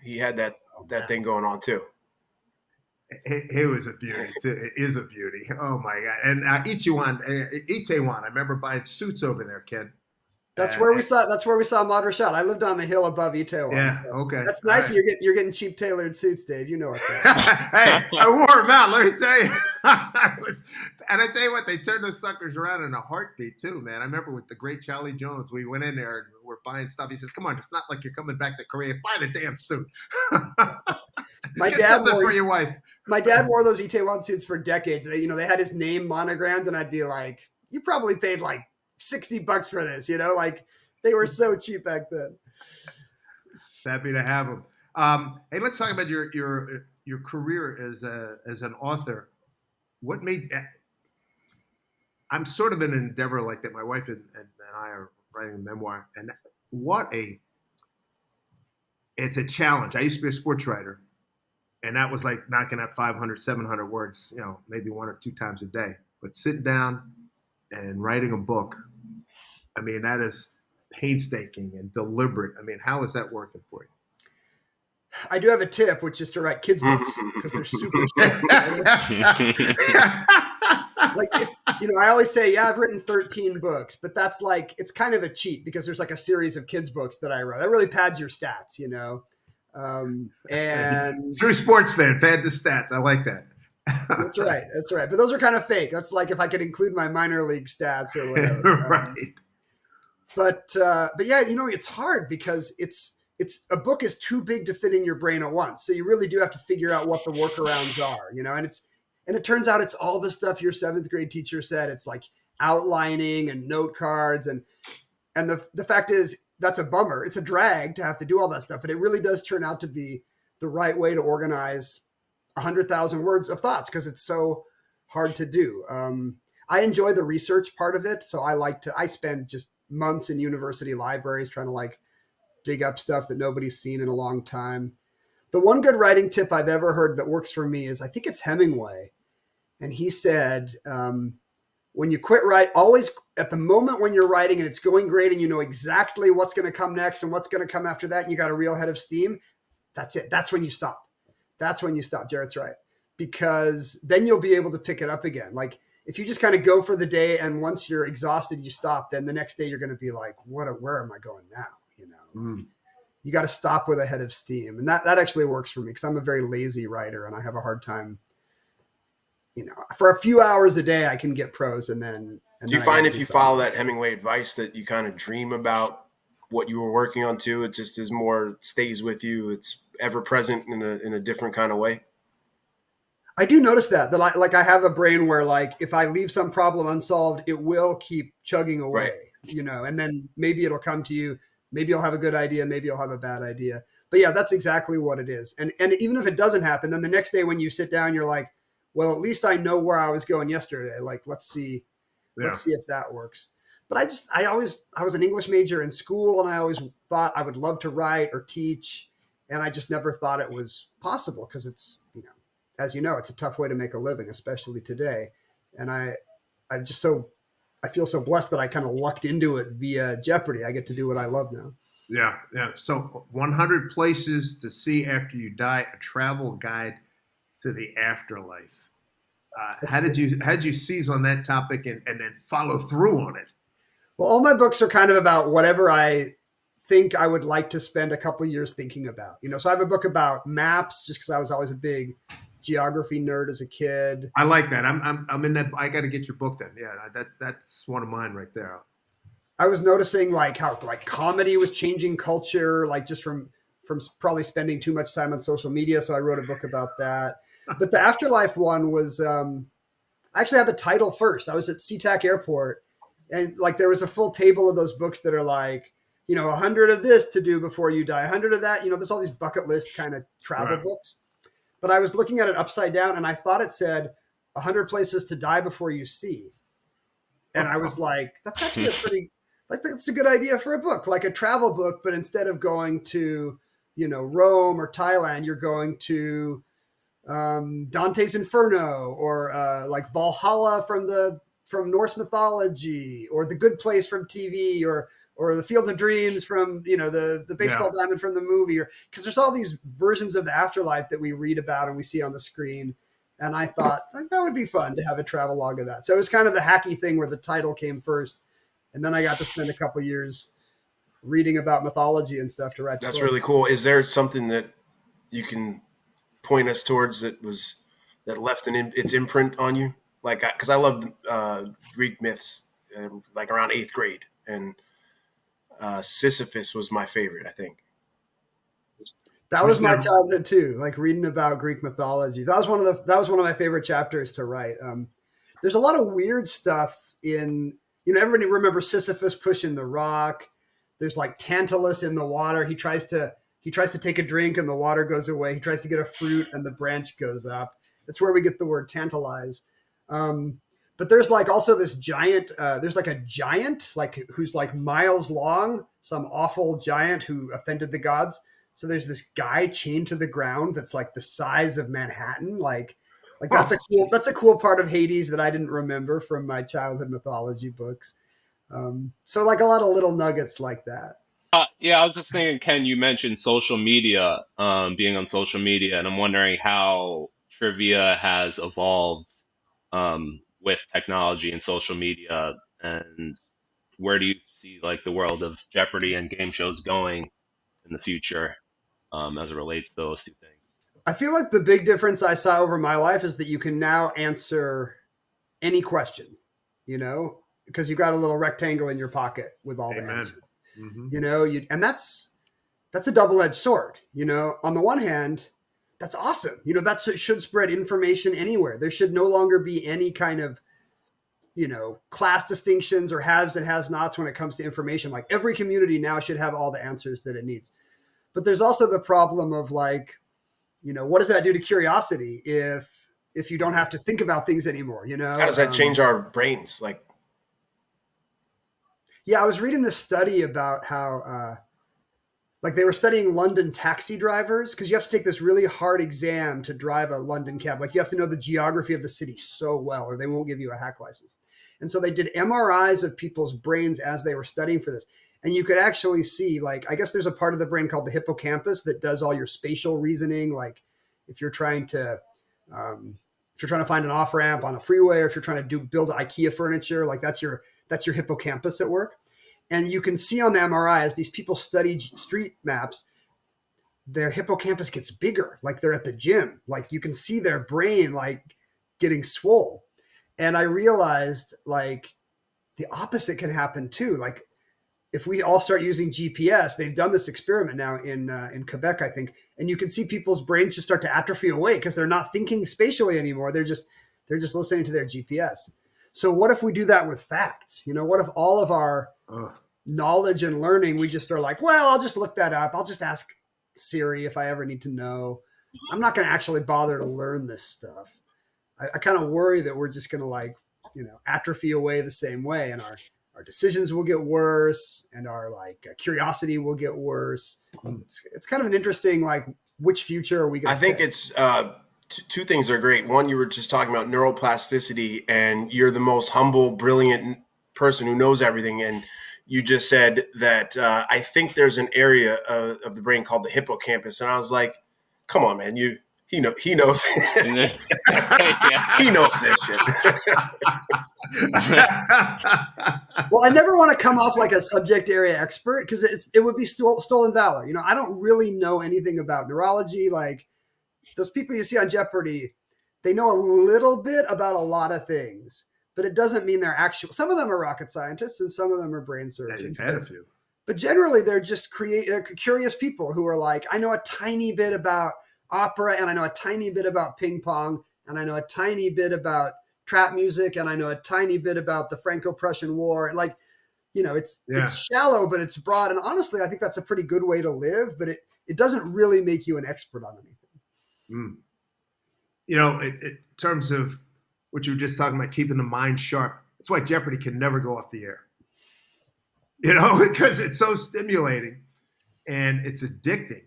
He had that thing going on too. He was a beauty too. It is a beauty. Oh my God. And Itaewon, I remember buying suits over there, Ken. That's where we saw. That's where we saw Madra Shot. I lived on the hill above Itaewon. Yeah. So Okay. that's nice. All right. You're getting cheap tailored suits, Dave. You know what's up. Hey, I wore them out. Let me tell you. And I tell you what, they turned those suckers around in a heartbeat too, man. I remember with the great Charlie Jones, we went in there and we're buying stuff. He says, "Come on, it's not like you're coming back to Korea. Buy the damn suit." My Get dad something wore for your wife. My dad wore those Itaewon suits for decades. They had his name monogrammed, and I'd be like, "You probably paid like $60 for this." Like they were so cheap back then. Happy to have them. Hey, let's talk about your career as an author. What made I'm sort of in an endeavor like that. My wife and I are writing a memoir, and it's a challenge. I used to be a sports writer, and that was like knocking out 500, 700 words, maybe 1 or 2 times a day. But sitting down and writing a book, I mean, that is painstaking and deliberate. I mean, how is that working for you? I do have a tip, which is to write kids' books because they're super short. Like, I always say, I've written 13 books, but that's like, it's kind of a cheat because there's like a series of kids' books that I wrote. That really pads your stats, and True sports fan, pad the stats. I like that. That's right. But those are kind of fake. That's like if I could include my minor league stats or whatever. Right. But yeah, it's hard because it's a book is too big to fit in your brain at once. So you really do have to figure out what the workarounds are, and it turns out it's all the stuff your 7th grade teacher said. It's like outlining and note cards. And the fact is that's a bummer. It's a drag to have to do all that stuff, but it really does turn out to be the right way to organize 100,000 words of thoughts because it's so hard to do. I enjoy the research part of it. So I spend just months in university libraries trying to like dig up stuff that nobody's seen in a long time. The one good writing tip I've ever heard that works for me is I think it's Hemingway. And he said, when you quit write, always at the moment when you're writing and it's going great and you know exactly what's going to come next and what's going to come after that, and you got a real head of steam, that's it. That's when you stop. Jarrett's right. Because then you'll be able to pick it up again. Like if you just kind of go for the day and once you're exhausted, you stop, then the next day you're going to be like, where am I going now? You got to stop with a head of steam. And that actually works for me because I'm a very lazy writer and I have a hard time, for a few hours a day, I can get prose. And then, do you find if you follow that Hemingway advice that you kind of dream about what you were working on too? It just is more, stays with you. It's ever present in a different kind of way. I do notice that I have a brain where like, if I leave some problem unsolved, it will keep chugging away, right. And then maybe it'll come to you. Maybe you'll have a good idea. Maybe you'll have a bad idea. But yeah, that's exactly what it is. And even if it doesn't happen, then the next day when you sit down, you're like, well, at least I know where I was going yesterday. Like, let's see if that works. But I was an English major in school and I always thought I would love to write or teach. And I just never thought it was possible because it's, as you know, it's a tough way to make a living, especially today. And I feel so blessed that I kind of lucked into it via Jeopardy. I get to do what I love now. Yeah. So 100 places to see after you die, a travel guide to the afterlife. How did you seize on that topic and then follow through on it? Well, all my books are kind of about whatever I think I would like to spend a couple of years thinking about. So I have a book about maps just because I was always a big geography nerd as a kid. I like that. I'm in that. I got to get your book then. Yeah, that's one of mine right there. I was noticing like how like comedy was changing culture, like just from probably spending too much time on social media. So I wrote a book about that. But the afterlife one was I actually had the title first. I was at SeaTac Airport, and like there was a full table of those books that are like 100 of this to do before you die, 100 of that. There's all these bucket list kind of travel books. But I was looking at it upside down and I thought it said 100 places to die before you see. And I was like, that's actually that's a good idea for a book, like a travel book. But instead of going to, Rome or Thailand, you're going to Dante's Inferno or like Valhalla from Norse mythology or The Good Place from TV or the Field of Dreams from, the baseball diamond from the movie, because there's all these versions of the afterlife that we read about and we see on the screen. And I thought that would be fun to have a travel log of that. So it was kind of the hacky thing where the title came first. And then I got to spend a couple years reading about mythology and stuff to write the That's book. really cool. Is there something that you can point us towards that left its imprint on you? Like, because I loved Greek myths, like around 8th grade, and Sisyphus was my favorite, I think. That was my childhood too, like reading about Greek mythology. That was one of my favorite chapters to write. There's a lot of weird stuff in, everybody remembers Sisyphus pushing the rock. There's like Tantalus in the water. He tries to take a drink and the water goes away. He tries to get a fruit and the branch goes up. That's where we get the word tantalize. But there's like also this giant, there's like a giant, like who's like miles long, some awful giant who offended the gods. So there's this guy chained to the ground that's like the size of Manhattan. Like that's a cool part of Hades that I didn't remember from my childhood mythology books. So like a lot of little nuggets like that. Yeah, I was just thinking, Ken, you mentioned social media, being on social media, and I'm wondering how trivia has evolved with technology and social media, and where do you see like the world of Jeopardy and game shows going in the future, as it relates to those two things? I feel like the big difference I saw over my life is that you can now answer any question, because you got a little rectangle in your pocket with all the answers. Mm-hmm. And that's a double-edged sword. On the one hand, that's awesome. That should spread information anywhere. There should no longer be any kind of, class distinctions or haves and have-nots when it comes to information. Like every community now should have all the answers that it needs. But there's also the problem of like, what does that do to curiosity if you don't have to think about things anymore? How does that change our brains? Like, yeah, I was reading this study about how, like they were studying London taxi drivers because you have to take this really hard exam to drive a London cab. Like you have to know the geography of the city so well, or they won't give you a hack license. And so they did MRIs of people's brains as they were studying for this. And you could actually see, like, I guess there's a part of the brain called the hippocampus that does all your spatial reasoning. Like if you're trying to find an off ramp on a freeway, or if you're trying to build IKEA furniture, like that's your hippocampus at work. And you can see on the MRI as these people study street maps, their hippocampus gets bigger, like they're at the gym. Like you can see their brain like getting swole. And I realized like the opposite can happen too. Like if we all start using GPS, they've done this experiment now in Quebec, I think, and you can see people's brains just start to atrophy away because they're not thinking spatially anymore. They're just listening to their GPS. So what if we do that with facts? What if all of our knowledge and learning, we just are like, well, I'll just look that up. I'll just ask Siri if I ever need to know. I'm not going to actually bother to learn this stuff. I kind of worry that we're just going to like, atrophy away the same way, and our decisions will get worse, and our like curiosity will get worse. It's kind of an interesting, like, which future are we going to think it's two things are great. One, you were just talking about neuroplasticity, and you're the most humble, brilliant person who knows everything. And you just said that I think there's an area of the brain called the hippocampus. And I was like, come on, man, he knows. He knows this shit. Well, I never want to come off like a subject area expert because it would be stolen valor. I don't really know anything about neurology. Like those people you see on Jeopardy, they know a little bit about a lot of things, but it doesn't mean they're actual. Some of them are rocket scientists and some of them are brain surgeons. Yeah, you've had a few. But generally, they're just curious people who are like, I know a tiny bit about opera, and I know a tiny bit about ping pong, and I know a tiny bit about trap music, and I know a tiny bit about the Franco-Prussian War. And like, it's shallow, but it's broad. And honestly, I think that's a pretty good way to live, but it doesn't really make you an expert on anything. In terms of what you were just talking about, keeping the mind sharp, that's why Jeopardy can never go off the air. Because it's so stimulating and it's addicting.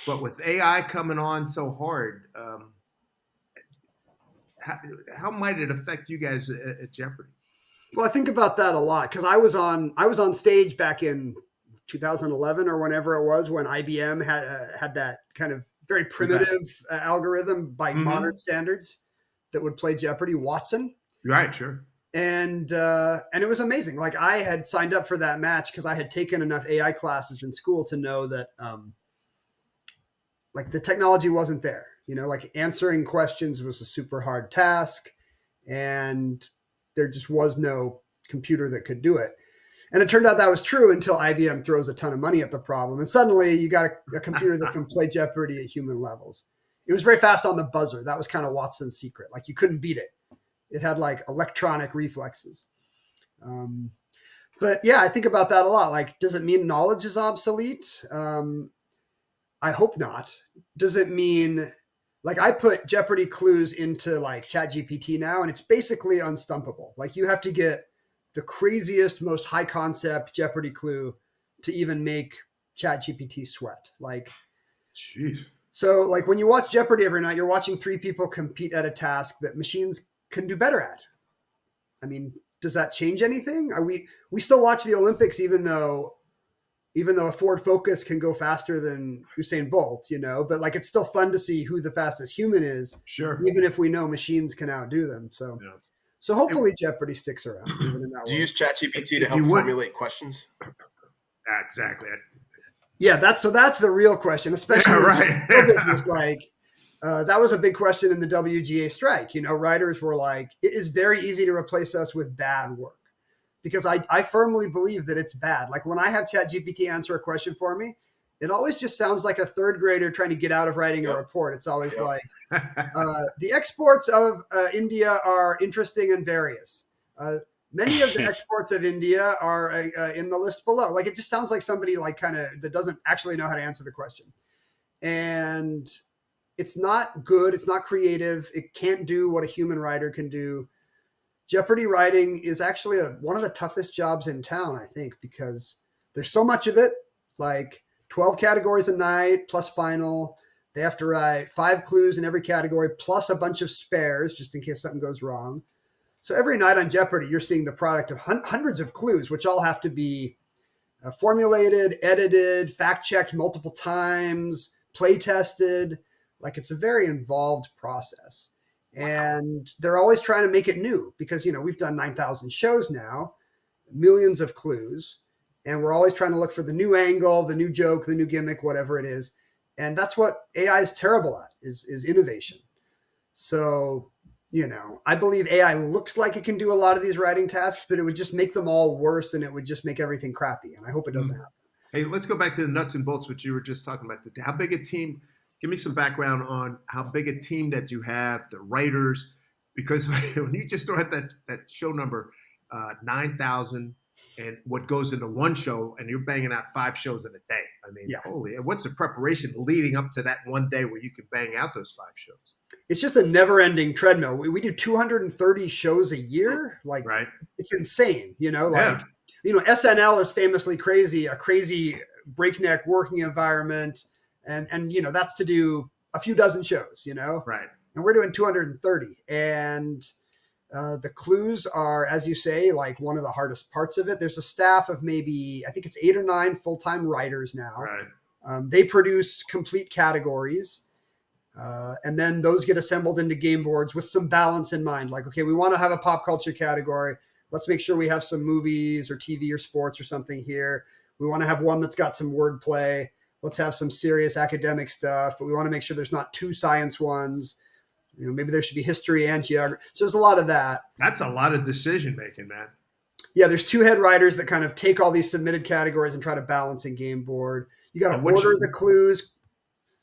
But with AI coming on so hard, how might it affect you guys at Jeopardy? Well, I think about that a lot because I was on stage back in 2011 or whenever it was when IBM had that kind of very primitive algorithm by modern standards that would play Jeopardy, Watson. Right, sure. And it was amazing. Like I had signed up for that match because I had taken enough AI classes in school to know that like the technology wasn't there. Like answering questions was a super hard task, and there just was no computer that could do it. And it turned out that was true until IBM throws a ton of money at the problem, and suddenly you got a computer that can play Jeopardy at human levels. It was very fast on the buzzer. That was kind of Watson's secret. Like you couldn't beat it. It had like electronic reflexes. But yeah, I think about that a lot. Like, does it mean knowledge is obsolete? I hope not. Does it mean, like, I put Jeopardy clues into like ChatGPT now, and it's basically unstumpable. Like you have to get the craziest, most high concept Jeopardy clue to even make ChatGPT sweat. Like, jeez. So like when you watch Jeopardy every night, you're watching three people compete at a task that machines can do better at. I mean, does that change anything? We still watch the Olympics, even though a Ford Focus can go faster than Usain Bolt, but like, it's still fun to see who the fastest human is. Sure. Even if we know machines can outdo them. So, yeah. So hopefully Jeopardy sticks around even in that Do you use ChatGPT to help formulate questions? Exactly. Yeah. That's the real question, especially in business. Like, that was a big question in the WGA strike. Writers were like, it is very easy to replace us with bad work, because I firmly believe that it's bad. Like when I have ChatGPT answer a question for me, it always just sounds like a third grader trying to get out of writing a report. It's always like, the exports of India are interesting and various. Many of the exports of India are in the list below. Like it just sounds like somebody like kind of that doesn't actually know how to answer the question. And it's not good. It's not creative. It can't do what a human writer can do. Jeopardy writing is actually one of the toughest jobs in town, I think, because there's so much of it, like 12 categories a night plus final. They have to write 5 clues in every category plus a bunch of spares just in case something goes wrong. So every night on Jeopardy, you're seeing the product of hundreds of clues, which all have to be formulated, edited, fact-checked multiple times, play-tested. Like it's a very involved process. And they're always trying to make it new because, we've done 9,000 shows now, millions of clues, and we're always trying to look for the new angle, the new joke, the new gimmick, whatever it is. And that's what AI is terrible at, is innovation. So, I believe AI looks like it can do a lot of these writing tasks, but it would just make them all worse, and it would just make everything crappy. And I hope it doesn't happen. Hey, let's go back to the nuts and bolts, which you were just talking about. How big a team? Give me some background on how big a team that you have, the writers, because when you just throw out that show number, 9,000, and what goes into one show, and you're banging out 5 shows in a day. I mean, holy, and what's the preparation leading up to that one day where you can bang out those 5 shows? It's just a never-ending treadmill. We do 230 shows a year. Like, right. It's insane, SNL is famously crazy, a crazy breakneck working environment. And that's to do a few dozen shows, Right. And we're doing 230. And the clues are, as you say, like one of the hardest parts of it. There's a staff of maybe, I think it's 8 or 9 full-time writers now. Right. They produce complete categories. And then those get assembled into game boards with some balance in mind. Like, okay, we want to have a pop culture category. Let's make sure we have some movies or TV or sports or something here. We want to have one that's got some wordplay. Let's have some serious academic stuff, but we want to make sure there's not 2 science ones. Maybe there should be history and geography. So there's a lot of that. That's a lot of decision making, man. Yeah, there's 2 head writers that kind of take all these submitted categories and try to balance in game board. You got to order the clues.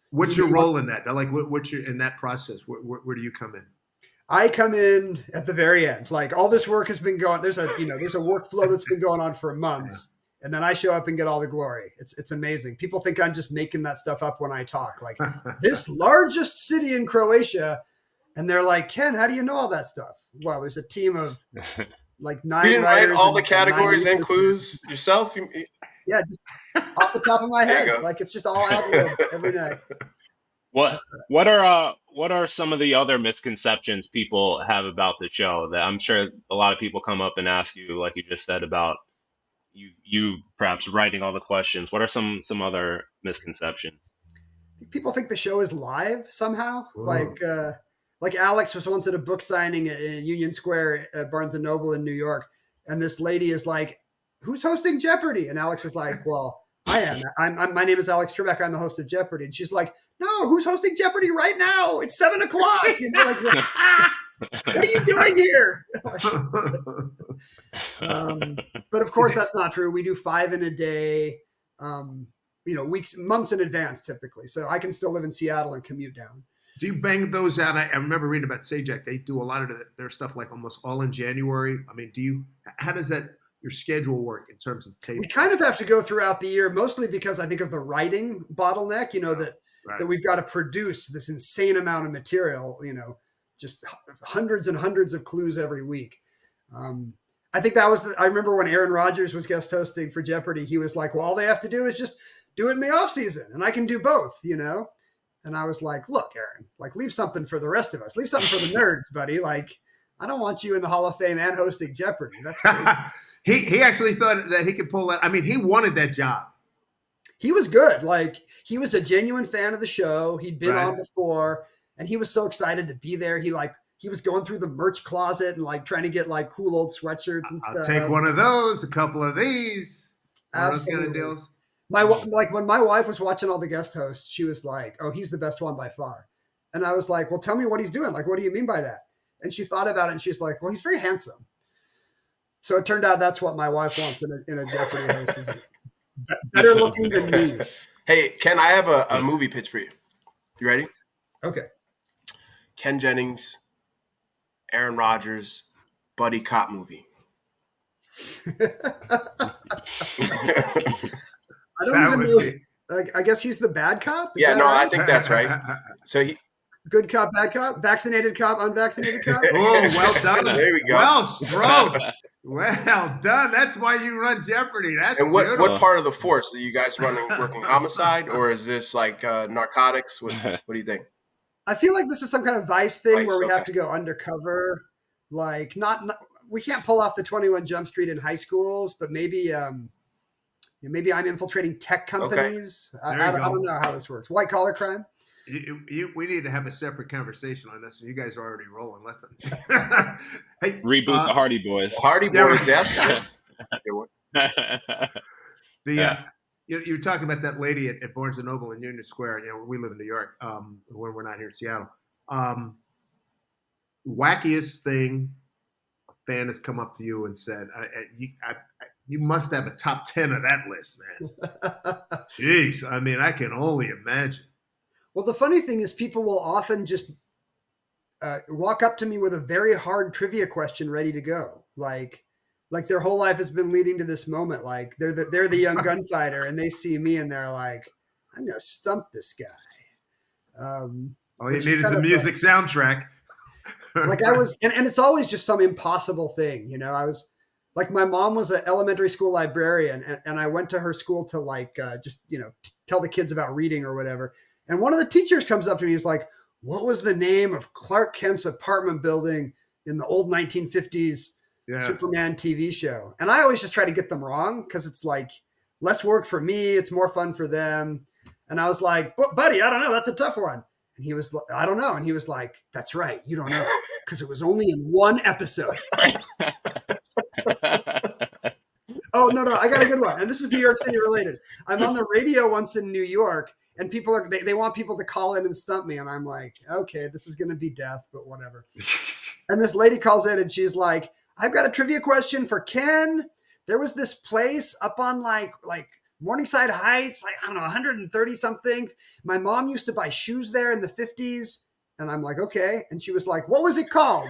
What's your role in that? Like, what's your in that process? Where do you come in? I come in at the very end. Like all this work has been going. There's a workflow that's been going on for months. Yeah. And then I show up and get all the glory. It's amazing. People think I'm just making that stuff up when I talk. Like this largest city in Croatia. And they're like, Ken, how do you know all that stuff? Well, there's a team of like 9 You didn't writers. write all the categories and clues yourself? Yeah, just off the top of my head. Like it's just all ad lib every night. What are some of the other misconceptions people have about the show that I'm sure a lot of people come up and ask you, like you just said, about you perhaps writing all the questions? What are some other misconceptions? People think the show is live somehow. Whoa. Like like Alex was once at a book signing in Union Square at Barnes and Noble in New York, and this lady is like, "Who's hosting Jeopardy?" And Alex is like, "Well, I am. My name is Alex Trebec. I'm the host of Jeopardy." And she's like, "No, who's hosting Jeopardy right now? It's 7:00." You know, like, what are you doing here? But of course, that's not true. We do 5 in a day, months in advance typically. So I can still live in Seattle and commute down. Do you bang those out? I remember reading about Sajak. They do a lot of their stuff like almost all in January. I mean, how does your schedule work in terms of tape? We kind of have to go throughout the year, mostly because I think of the writing bottleneck, that we've got to produce this insane amount of material, just hundreds and hundreds of clues every week. I think I remember when Aaron Rodgers was guest hosting for Jeopardy, he was like, well, all they have to do is just do it in the off season and I can do both, And I was like, look, Aaron, like leave something for the rest of us. Leave something for the nerds, buddy. Like, I don't want you in the Hall of Fame and hosting Jeopardy. That's crazy. He actually thought that he could pull that. I mean, he wanted that job. He was good. Like, he was a genuine fan of the show. He'd been on before, and he was so excited to be there. He was going through the merch closet and like trying to get like cool old sweatshirts and stuff. I'll take one of those, a couple of these. Those kind of deals. Like when my wife was watching all the guest hosts, she was like, "Oh, he's the best one by far." And I was like, "Well, tell me what he's doing. Like, what do you mean by that?" And she thought about it and she's like, "Well, he's very handsome." So it turned out that's what my wife wants in a Jeopardy host. Is better looking than me. Hey, Ken, I have a movie pitch for you. You ready? Okay. Ken Jennings, Aaron Rodgers, buddy cop movie. I don't even know. I guess he's the bad cop. Yeah, no, right? I think that's right. So good cop, bad cop, vaccinated cop, unvaccinated cop. Oh, well done. There we go. Well stroked. Well done. That's why you run Jeopardy. That's and what part of the force are you guys working homicide, or is this like narcotics? What do you think? I feel like this is some kind of Vice thing where we have to go undercover. Like we can't pull off the 21 Jump Street in high schools, but maybe maybe I'm infiltrating tech companies. Okay. I don't know how this works. White collar crime. We need to have a separate conversation on this. You guys are already rolling. Let's hey, reboot the Hardy Boys. Hardy Boys. That's a good one. You were talking about that lady at Barnes and Noble in Union Square. We live in New York when we're not here in Seattle. Wackiest thing, a fan has come up to you and said, you must have a top 10 of that list, man. Jeez. I mean, I can only imagine. Well, the funny thing is people will often just walk up to me with a very hard trivia question ready to go. Like their whole life has been leading to this moment. Like they're the young gunfighter and they see me and they're like, I'm going to stump this guy. All you need is a music soundtrack. Like I was, and it's always just some impossible thing. I was like, my mom was an elementary school librarian and I went to her school to tell the kids about reading or whatever. And one of the teachers comes up to me and is like, what was the name of Clark Kent's apartment building in the old 1950s Superman TV show? And I always just try to get them wrong because it's like less work for me. It's more fun for them. And I was like, buddy, I don't know. That's a tough one. And he was, I don't know. And he was like, that's right. You don't know because it was only in one episode. Oh, no. I got a good one. And this is New York City related. I'm on the radio once in New York. And people they want people to call in and stump me. And I'm like, okay, this is going to be death, but whatever. And this lady calls in and she's like, I've got a trivia question for Ken. There was this place up on like Morningside Heights, like, I don't know, 130 something. My mom used to buy shoes there in the 50s. And I'm like, okay. And she was like, what was it called?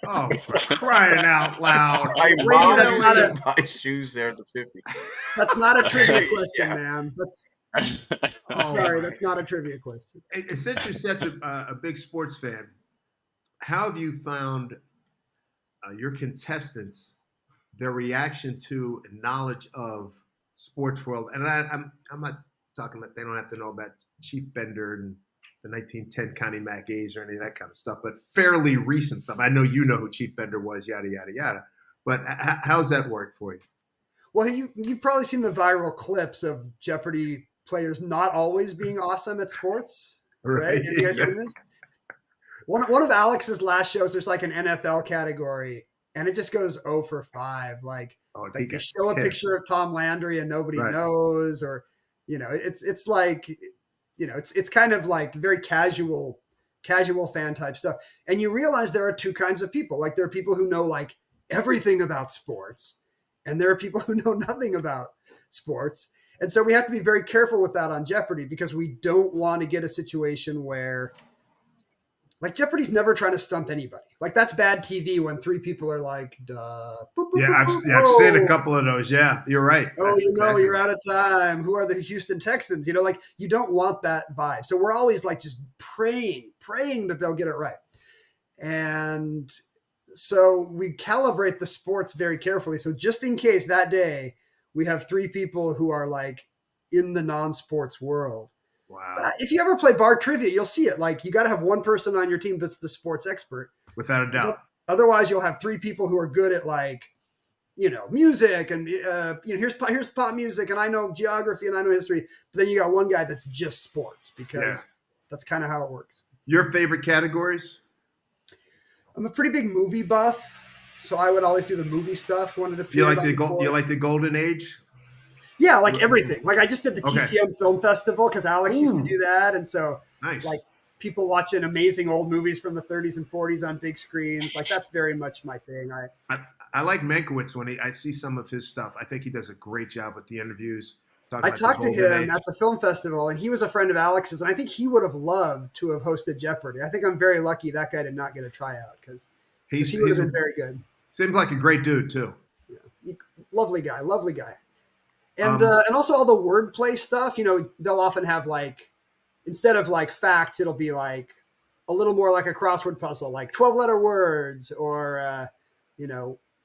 Oh, for crying out loud. My mom used to buy shoes there in the 50s. That's not a trivia question, ma'am. Sorry, that's not a trivia question. Since you're such a big sports fan, how have you found your contestants, their reaction to knowledge of sports world? And I'm not talking about they don't have to know about Chief Bender and the 1910 Connie Mack A's or any of that kind of stuff, but fairly recent stuff. I know you know who Chief Bender was, yada, yada, yada. But how's that work for you? Well, you've probably seen the viral clips of Jeopardy players not always being awesome at sports, right? Have you guys seen this? One of Alex's last shows, there's like an NFL category, and it just goes 0 for 5. Like he they got show a pissed. picture of Tom Landry and nobody Right. knows, or it's like it's kind of like very casual fan type stuff. And you realize there are two kinds of people. Like there are people who know like everything about sports, and there are people who know nothing about sports. And so we have to be very careful with that on Jeopardy, because we don't want to get a situation where, like, Jeopardy's never trying to stump anybody. Like, that's bad TV when 3 people are like, duh. Boop, boop, Yeah, boop, I've boop, seen a oh. couple of those. Yeah, you're right. Oh, That's exactly you're right. out of time. Who are the Houston Texans? Like, you don't want that vibe. So we're always like just praying that they'll get it right. And so we calibrate the sports very carefully. So just in case that day we have 3 people who are like in the non-sports world. Wow. But if you ever play bar trivia, you'll see it. Like, you got to have one person on your team that's the sports expert. Without a doubt. Otherwise, you'll have 3 people who are good at, like, music and here's pop music, and I know geography and I know history. But then you got one guy that's just sports, because that's kind of how it works. Your favorite categories? I'm a pretty big movie buff, so I would always do the movie stuff. Wanted to. You like the golden age? Yeah, like everything. Like I just did the Okay. TCM Film Festival because Alex used to do that, and so Nice. like people watching amazing old movies from the 30s and 40s on big screens. Like that's very much my thing. I like Mankiewicz when I see some of his stuff. I think he does a great job with the interviews. I talked to him at the film festival, and he was a friend of Alex's, and I think he would have loved to have hosted Jeopardy. I think I'm very lucky that guy did not get a tryout, because he would have been very good. Seems like a great dude too. Yeah. Lovely guy. And also all the wordplay stuff, they'll often have like, instead of like facts, it'll be like a little more like a crossword puzzle, like 12-letter words, or,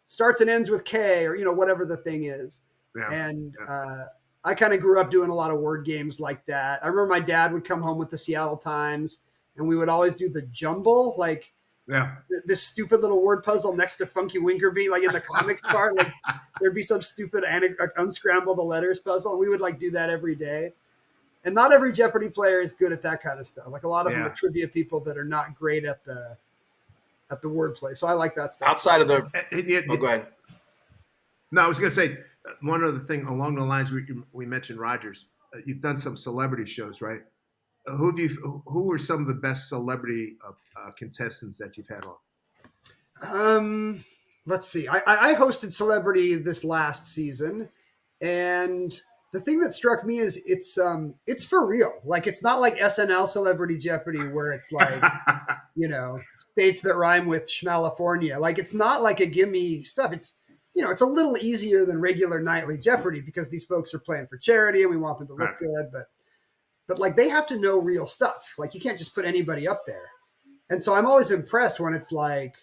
starts and ends with K, or, whatever the thing is. Yeah. And I kind of grew up doing a lot of word games like that. I remember my dad would come home with the Seattle Times, and we would always do the jumble, like this stupid little word puzzle next to Funky Winkerby, like in the comics part. Like there'd be some stupid unscramble the letters puzzle, and we would like do that every day. And not every Jeopardy player is good at that kind of stuff. Like a lot of them are trivia people that are not great at the wordplay. So I like that stuff. Outside of the, go ahead. No, I was going to say one other thing along the lines we mentioned Rogers. You've done some celebrity shows, right? Who were some of the best celebrity contestants that you've had on? Let's see. I hosted Celebrity this last season, and the thing that struck me is it's for real. Like it's not like SNL Celebrity Jeopardy where it's like states that rhyme with Schmalifornia. Like it's not like a gimme stuff. It's it's a little easier than regular nightly Jeopardy because these folks are playing for charity and we want them to look good, but like they have to know real stuff. Like you can't just put anybody up there. And so I'm always impressed when it's like,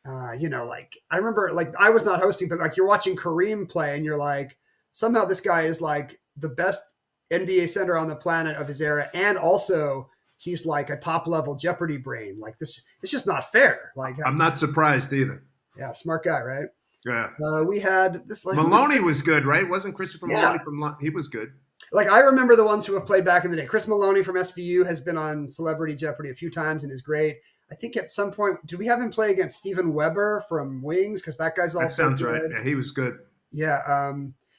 like I remember like I was not hosting, but like you're watching Kareem play and you're like, somehow this guy is like the best NBA center on the planet of his era. And also he's like a top level Jeopardy brain. Like this, it's just not fair. Like I'm not surprised either. Yeah. Smart guy. Right. Yeah. We had this. Like, Maloney was good, right? Wasn't Christopher Maloney he was good. Like I remember the ones who have played back in the day. Chris Maloney from SVU has been on Celebrity Jeopardy a few times and is great. I think at some point, did we have him play against Steven Weber from Wings? Because that guy's also that sounds good. right. Yeah, he was good. Yeah.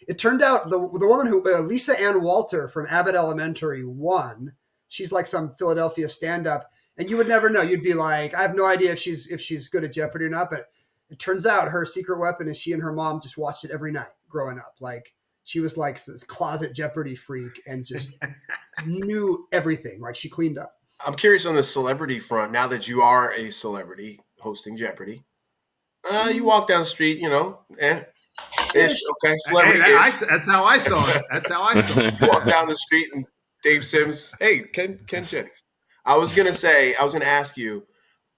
It turned out the woman who Lisa Ann Walter from Abbott Elementary won. She's like some Philadelphia stand-up, and you would never know. You'd be like, I have no idea if she's good at Jeopardy or not. But it turns out her secret weapon is she and her mom just watched it every night growing up. Like she was like this closet Jeopardy freak and just knew everything. Like she cleaned up. I'm curious on the celebrity front. Now that you are a celebrity hosting Jeopardy, you walk down the street, ish, okay, celebrity. Hey, that's how I saw it. You walk down the street and Dave Sims, hey, Ken Jennings. I was gonna ask you,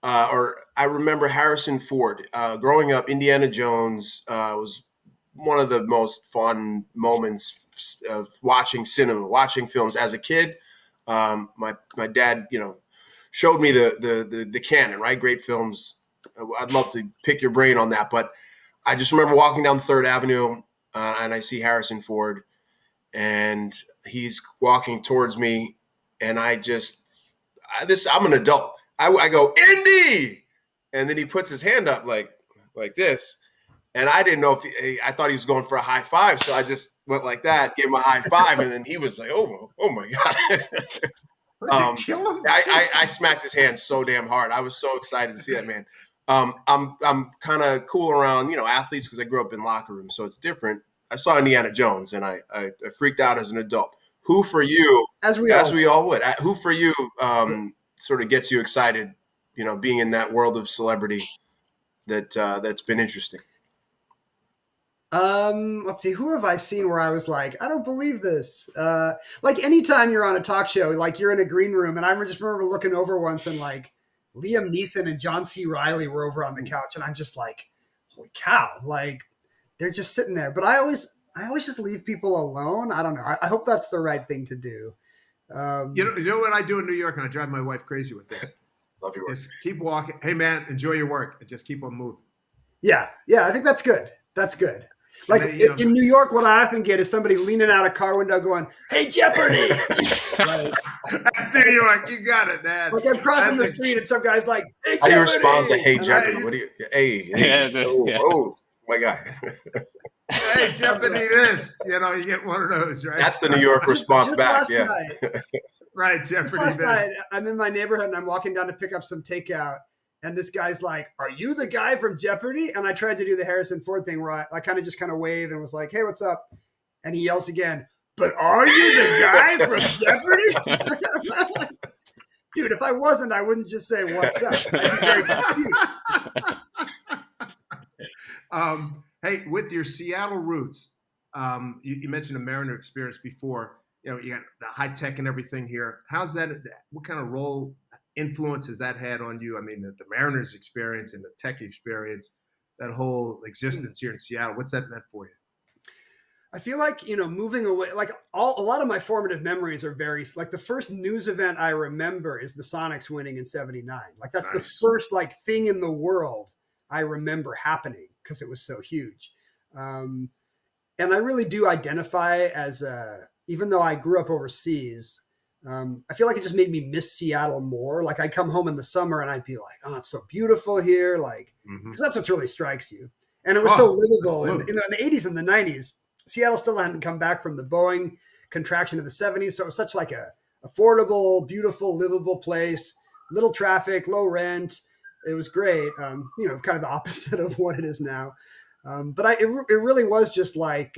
or I remember Harrison Ford. Growing up, Indiana Jones was one of the most fun moments of watching cinema, watching films as a kid. My dad, showed me the canon, right? Great films. I'd love to pick your brain on that, but I just remember walking down Third Avenue and I see Harrison Ford and he's walking towards me and I I'm an adult. I go, Indy, and then he puts his hand up like this, and I didn't know if I thought he was going for a high five, so I just went like that, gave him a high five, and then he was like, oh my god. I smacked his hand so damn hard. I was so excited to see that man. I'm kind of cool around athletes because I grew up in locker rooms, so it's different. I saw Indiana Jones, and I freaked out as an adult. Who for you, as we all would, who for you sort of gets you excited, being in that world of celebrity that's been interesting? Let's see. Who have I seen where I was like, I don't believe this? Like anytime you're on a talk show, like you're in a green room, and I just remember looking over once and like Liam Neeson and John C. Reilly were over on the couch, and I'm just like, holy cow! Like they're just sitting there. But I always just leave people alone. I don't know. I hope that's the right thing to do. You know what I do in New York, and I drive my wife crazy with this. Love your work. Just keep walking. Hey man, enjoy your work, and just keep on moving. Yeah. I think that's good. That's good. Like then, in New York, what I often get is somebody leaning out a car window going, "Hey, Jeopardy!" Like, that's New York. You got it, man. Like I'm crossing the street and some guy's like, "Hey, Jeopardy!" How do you respond to "Hey, Jeopardy"? What do you? Hey, oh my God. Hey, Jeopardy! This, you get one of those, right? That's the New York response just back. Last night, right, Jeopardy! Last night, I'm in my neighborhood and I'm walking down to pick up some takeout. And this guy's like, "Are you the guy from Jeopardy?" And I tried to do the Harrison Ford thing where I kind of just waved and was like, "Hey, what's up?" And he yells again, "But are you the guy from Jeopardy?" Dude, if I wasn't, I wouldn't just say, "What's up?" I'd be very confused. Hey, with your Seattle roots, you mentioned a Mariner experience before. You got the high tech and everything here. How's that? What kind of influence has that had on you? I mean, the Mariners experience and the tech experience, that whole existence here in Seattle, what's that meant for you? I feel like, moving away, like a lot of my formative memories are very, like the first news event I remember is the Sonics winning in '79. Like that's nice. The first thing in the world I remember happening because it was so huge. And I really do identify as, even though I grew up overseas, I feel like it just made me miss Seattle more. Like I'd come home in the summer and I'd be like, "Oh, it's so beautiful here." Like, because that's what really strikes you. And it was so livable. And in the 80s and the 90s, Seattle still hadn't come back from the Boeing contraction of the 70s. So it was such like a affordable, beautiful, livable place, little traffic, low rent. It was great. Kind of the opposite of what it is now. But it really was just like,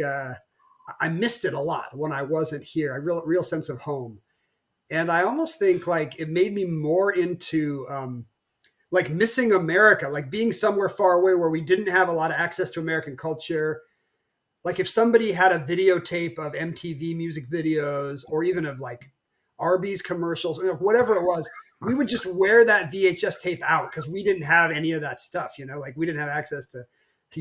I missed it a lot when I wasn't here. A real sense of home. And I almost think like it made me more into like missing America, like being somewhere far away where we didn't have a lot of access to American culture. Like if somebody had a videotape of MTV music videos or even of like Arby's commercials, whatever it was, we would just wear that VHS tape out because we didn't have any of that stuff, like we didn't have access to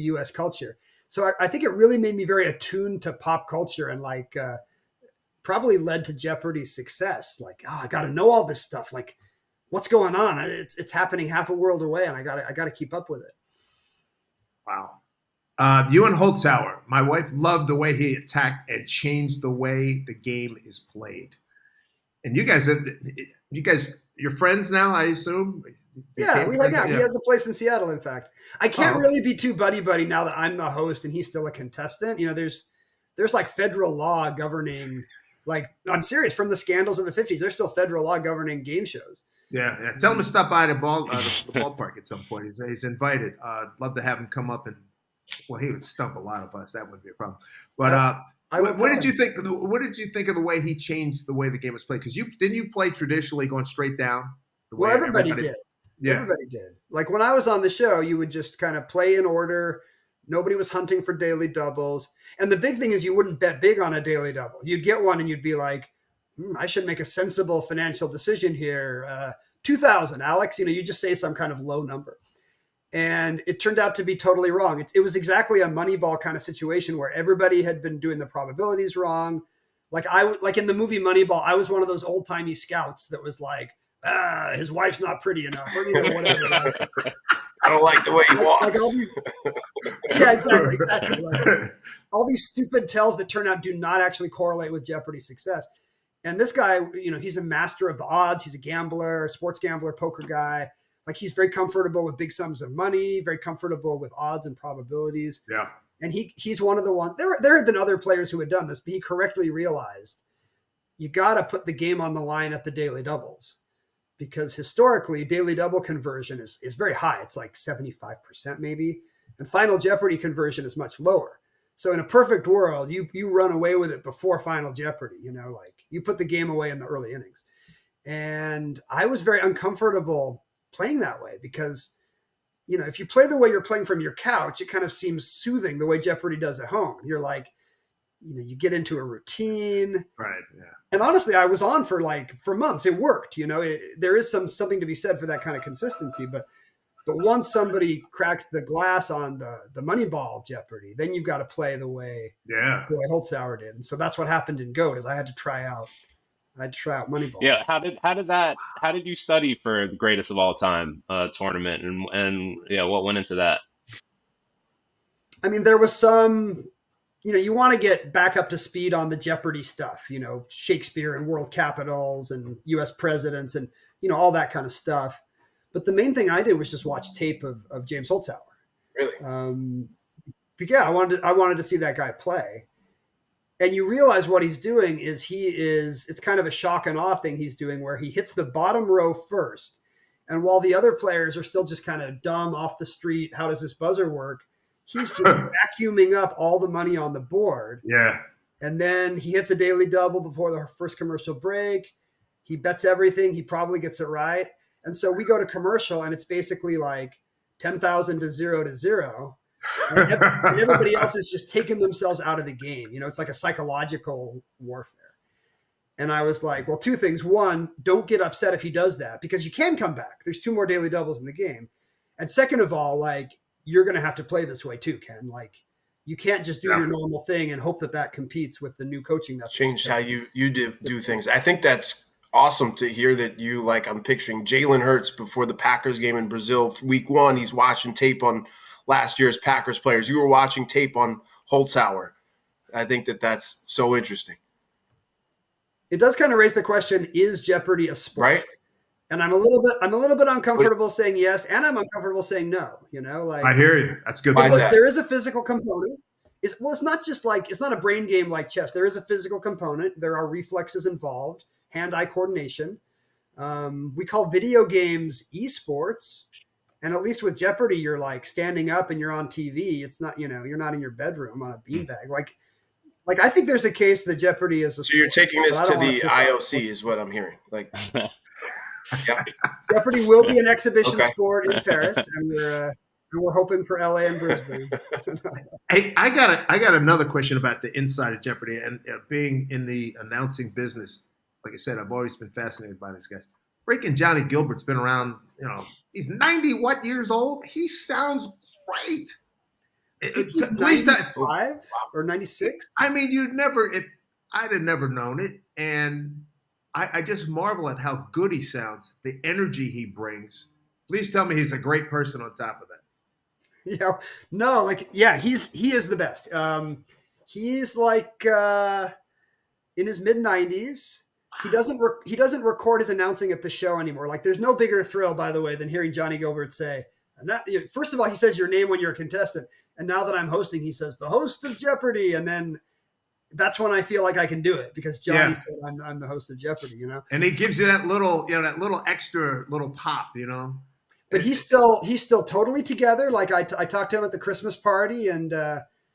US culture. So I think it really made me very attuned to pop culture and like, probably led to Jeopardy's success. Like, I got to know all this stuff. Like, what's going on? It's happening half a world away, and I got to keep up with it. Wow. You and Holzhauer, my wife loved the way he attacked and changed the way the game is played. And you guys, you're friends now, I assume. Yeah, we hang out. Yeah. He has a place in Seattle. In fact, I can't really be too buddy now that I'm the host and he's still a contestant. There's like federal law governing. Like, I'm serious. From the scandals of the 50s, there's still federal law governing game shows. Yeah. Tell him to stop by the ballpark at some point. He's invited. Love to have him come up and, well, he would stump a lot of us. That wouldn't be a problem. But what did you think? What did you think of the way he changed the way the game was played? Because didn't you play traditionally going straight down? Well, everybody did. Yeah. Everybody did. Like when I was on the show, you would just kind of play in order. Nobody was hunting for daily doubles. And the big thing is you wouldn't bet big on a daily double. You'd get one and you'd be like, I should make a sensible financial decision here. 2,000, Alex. You just say some kind of low number. And it turned out to be totally wrong. It was exactly a Moneyball kind of situation where everybody had been doing the probabilities wrong. Like in the movie Moneyball, I was one of those old timey scouts that was like, his wife's not pretty enough, or whatever. I don't like the way he walks. Like all these, yeah, exactly. Like, all these stupid tells that turn out do not actually correlate with Jeopardy's success. And this guy, he's a master of the odds. He's a gambler, sports gambler, poker guy. Like, he's very comfortable with big sums of money, very comfortable with odds and probabilities. Yeah. And he's one of the ones. There had been other players who had done this, but he correctly realized you got to put the game on the line at the daily doubles, because historically daily double conversion is very high. It's like 75% maybe, and Final Jeopardy conversion is much lower. So in a perfect world, you run away with it before Final Jeopardy. Like, you put the game away in the early innings. And I was very uncomfortable playing that way because, if you play the way you're playing from your couch, it kind of seems soothing the way Jeopardy does at home. You're like, you get into a routine. Right. Yeah. And honestly, I was on for months. It worked. There is something to be said for that kind of consistency. But once somebody cracks the glass on the money ball of Jeopardy, then you've got to play the way Holzhauer did. And so that's what happened in GOAT is I had to try out Moneyball. Yeah, how did you study for the greatest of all time tournament, and what went into that? I mean, there was some, you want to get back up to speed on the Jeopardy stuff, Shakespeare and world capitals and U.S. presidents and, all that kind of stuff. But the main thing I did was just watch tape of James Holzhauer. Really? I wanted to see that guy play. And you realize what he's doing is it's kind of a shock and awe thing he's doing where he hits the bottom row first. And while the other players are still just kind of dumb off the street, how does this buzzer work? He's just vacuuming up all the money on the board. Yeah. And then he hits a daily double before the first commercial break. He bets everything. He probably gets it right. And so we go to commercial and it's basically like 10,000 to 0. And everybody else is just taking themselves out of the game. It's like a psychological warfare. And I was like, well, two things. One, don't get upset if he does that because you can come back. There's 2 more daily doubles in the game. And second of all, you're going to have to play this way too, Ken. You can't just do your normal thing and hope that competes with the new coaching that's changed how you do things. I think that's awesome to hear that I'm picturing Jalen Hurts before the Packers game in Brazil, week 1, he's watching tape on last year's Packers players. You were watching tape on Holzhauer. I think that's so interesting. It does kind of raise the question, is Jeopardy a sport? Right. And I'm a little bit uncomfortable saying yes, and I'm uncomfortable saying no. I hear you. That's good. Why is that? There is a physical component. It's not just it's not a brain game like chess. There is a physical component. There are reflexes involved, hand-eye coordination. We call video games esports. And at least with Jeopardy, you're standing up and you're on TV. It's not, you're not in your bedroom on a beanbag. I think there's a case that Jeopardy is a sport. So you're taking this to the IOC is what I'm hearing. Yeah. Jeopardy will be an exhibition sport in Paris, and we're hoping for LA and Brisbane. Hey, I got another question about the inside of Jeopardy and being in the announcing business. Like I said, I've always been fascinated by this guy. Freaking Johnny Gilbert's been around, he's 90 years old? He sounds great. He's 95 or 96? I mean, I'd have never known it. And I just marvel at how good he sounds, the energy he brings. Please tell me he's a great person on top of that. Yeah, no, he is the best. He's in his mid-90s. He doesn't record his announcing at the show anymore. There's no bigger thrill, by the way, than hearing Johnny Gilbert say, first of all, he says your name when you're a contestant. And now that I'm hosting, he says the host of Jeopardy. And then that's when I feel like I can do it because Johnny said I'm the host of Jeopardy, And he gives you that little extra little pop, But he's still totally together. I talked to him at the Christmas party and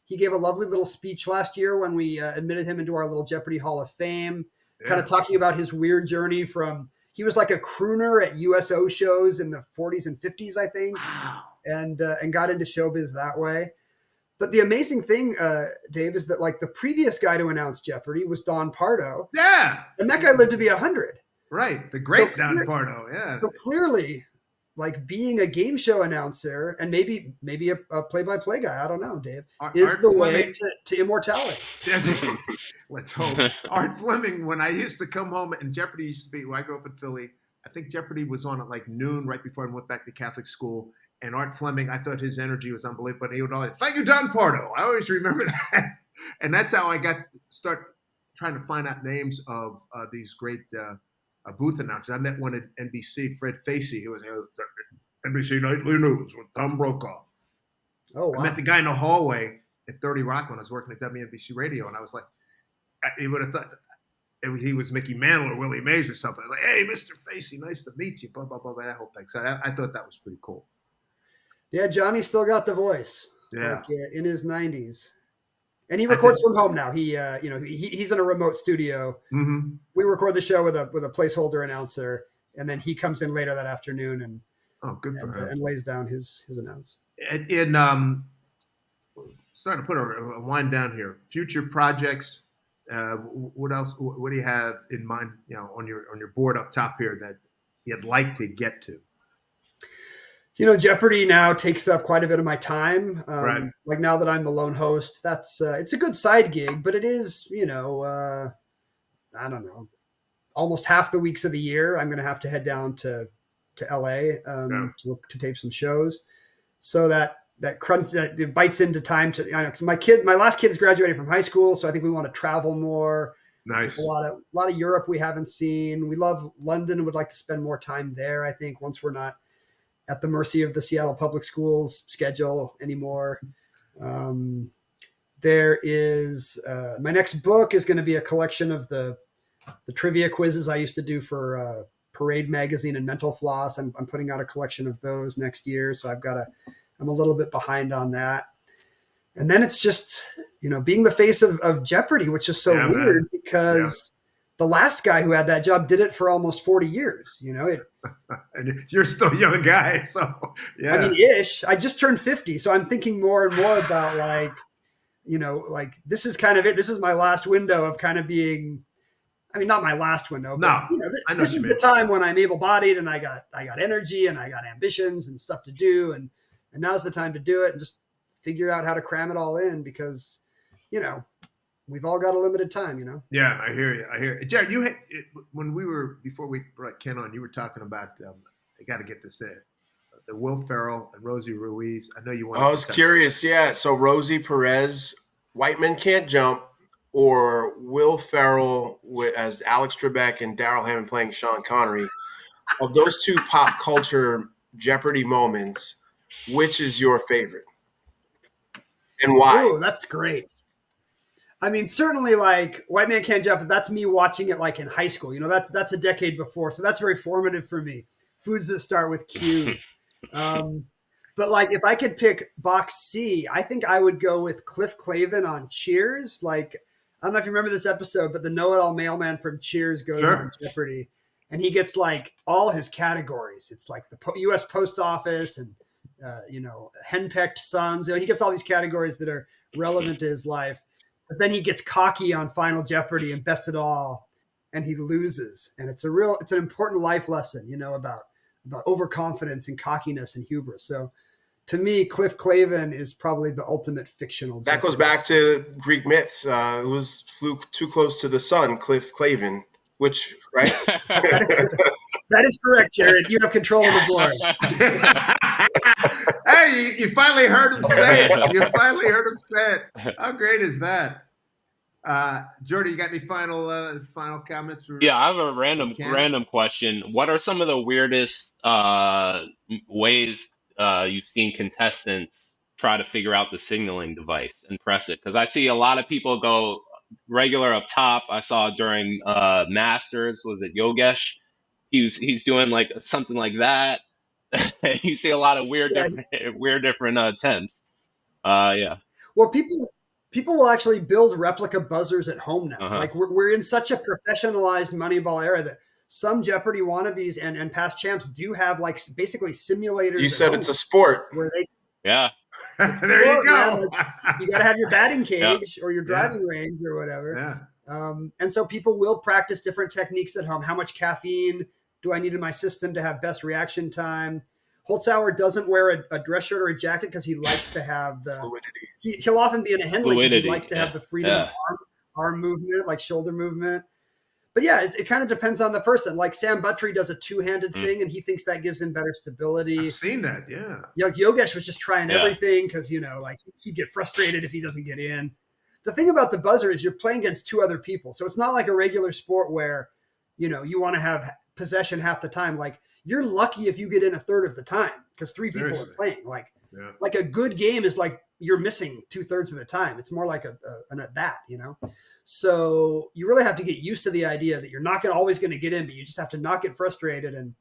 he gave a lovely little speech last year when we admitted him into our little Jeopardy Hall of Fame. Kind of talking about his weird journey he was like a crooner at USO shows in the 40s and 50s, I think. Wow. And got into showbiz that way. But the amazing thing, Dave, is that the previous guy to announce Jeopardy was Don Pardo. Yeah. And that guy lived to be 100. Right. The great Don Pardo. Yeah. So clearly, being a game show announcer and maybe a play-by-play guy, I don't know, Dave, is the way to immortality. Let's hope. Art Fleming, when I used to come home, and Jeopardy used to be, when I grew up in Philly, I think Jeopardy was on at noon right before I went back to Catholic school. And Art Fleming, I thought his energy was unbelievable. But he would always, thank you, Don Pardo. I always remember that. And that's how I start trying to find out names of these great booth announcers. I met one at NBC, Fred Facey, who was NBC Nightly News with Tom Brokaw. Oh, wow. I met the guy in the hallway at 30 Rock when I was working at WNBC Radio, and I was like, he would have thought he was Mickey Mantle or Willie Mays or something. Like, hey, Mr. Facey, nice to meet you. Blah, blah, blah, that whole thing. So I thought that was pretty cool. Yeah, Johnny still got the voice. Yeah. Like, in his 90s. And he records from home now. He's in a remote studio. Mm-hmm. We record the show with a placeholder announcer, and then he comes in later that afternoon and lays down his announce. Starting to put a wind down here. Future projects. What else? What do you have in mind? On your board up top here that you'd like to get to? Jeopardy now takes up quite a bit of my time. Right. Like now that I'm the lone host, that's it's a good side gig, but it is I don't know, almost half the weeks of the year I'm going to have to head down to LA to tape some shows. So that crunch that bites into time to because my last kid's graduating from high school, so I think we want to travel more. Nice. There's a lot of Europe we haven't seen. We love London and would like to spend more time there. I think once we're not at the mercy of the Seattle Public Schools schedule anymore. There is my next book is going to be a collection of the trivia quizzes I used to do for Parade Magazine and Mental Floss. I'm putting out a collection of those next year, so I'm a little bit behind on that. And then it's just being the face of Jeopardy, which is so weird because the last guy who had that job did it for almost 40 years. And you're still a young guy, so yeah. I mean, ish. I just turned 50, so I'm thinking more and more about like this is kind of it. This is my last window of kind of being. I mean, not my last window. But, this is the time when I'm able-bodied and I got energy and I got ambitions and stuff to do, and now's the time to do it and just figure out how to cram it all in because, we've all got a limited time, Yeah, I hear you. Jared, before we brought Ken on, you were talking about, I got to get this in, the Will Ferrell and Rosie Ruiz. I know you want. I was curious. Yeah. So Rosie Perez, White Men Can't Jump, or Will Ferrell as Alex Trebec and Daryl Hammond playing Sean Connery. Of those two pop culture Jeopardy moments, which is your favorite? And why? Oh, that's great. I mean, certainly like White Man Can't Jump, that's me watching it like in high school. That's a decade before. So that's very formative for me. Foods that start with Q. But like if I could pick box C, I think I would go with Cliff Clavin on Cheers. Like, I don't know if you remember this episode, but the know-it-all mailman from Cheers goes on Jeopardy. And he gets like all his categories. It's like the U.S. Post Office and, henpecked sons. He gets all these categories that are relevant to his life. But then he gets cocky on Final Jeopardy and bets it all, and he loses. And it's an important life lesson, about overconfidence and cockiness and hubris. So, to me, Cliff Clavin is probably the ultimate fictional. That goes back to Greek myths. It flew too close to the sun, Cliff Clavin, which right? That is correct, Jared. You have control of the board. Hey, you finally heard him say it. How great is that? Jordy, you got any final comments? Yeah, I have a random question. What are some of the weirdest ways you've seen contestants try to figure out the signaling device and press it? Because I see a lot of people go regular up top. I saw during Masters, was it Yogesh? He's doing like something like that. You see a lot of weird different attempts. Yeah. Well, people will actually build replica buzzers at home now. Uh-huh. Like we're in such a professionalized Moneyball era that some Jeopardy wannabes and past champs do have like basically simulators. You said it's a sport. Where they there you go. Like, you got to have your batting cage or your driving range or whatever. Yeah. And so people will practice different techniques at home. How much caffeine do I need in my system to have best reaction time? Holzhauer doesn't wear a dress shirt or a jacket because he likes to have the fluidity. He'll often be in a Henley because he likes to have the freedom of arm movement, like shoulder movement. But yeah, it kind of depends on the person. Like Sam Buttrey does a two-handed thing, and he thinks that gives him better stability. I've seen that, yeah. Like Yogesh was just trying everything because, like he'd get frustrated if he doesn't get in. the thing about the buzzer is you're playing against two other people. So it's not like a regular sport where, you want to have possession half the time. Like you're lucky if you get in a third of the time because three people are playing. Like a good game is like you're missing 2/3 of the time. It's more like an at bat, So you really have to get used to the idea that you're not always going to get in, but you just have to not get frustrated and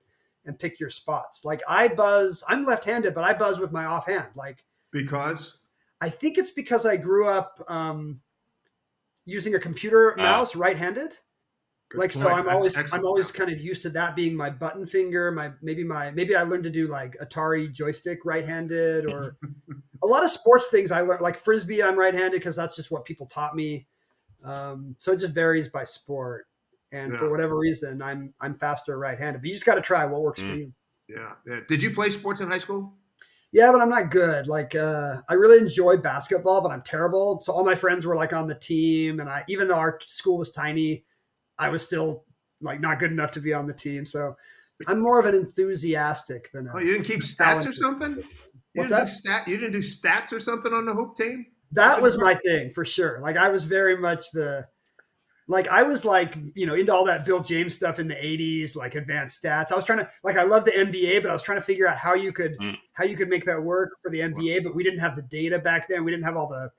pick your spots. Like I'm left-handed, but I buzz with my offhand. Like Because? I think it's because I grew up using a computer mouse right-handed. So I'm always kind of used to that being my button finger. Maybe I learned to do like Atari joystick right-handed, or a lot of sports things I learned, like Frisbee. I'm right-handed because that's just what people taught me. So it just varies by sport. And for whatever reason, I'm faster right-handed. But you just got to try what works for you. Yeah. Did you play sports in high school? Yeah, but I'm not good. Like I really enjoy basketball, but I'm terrible. So all my friends were like on the team, and even though our school was tiny, I was still like not good enough to be on the team. So I'm more of an enthusiastic than you didn't keep stats or something? What's that? You didn't do stats or something on the hoop team? That was my thing for sure. Like I was very much I was into all that Bill James stuff in the 80s, like advanced stats. I was trying to I love the NBA, but I was trying to figure out how you could make that work for the NBA, but we didn't have the data back then. We didn't have all the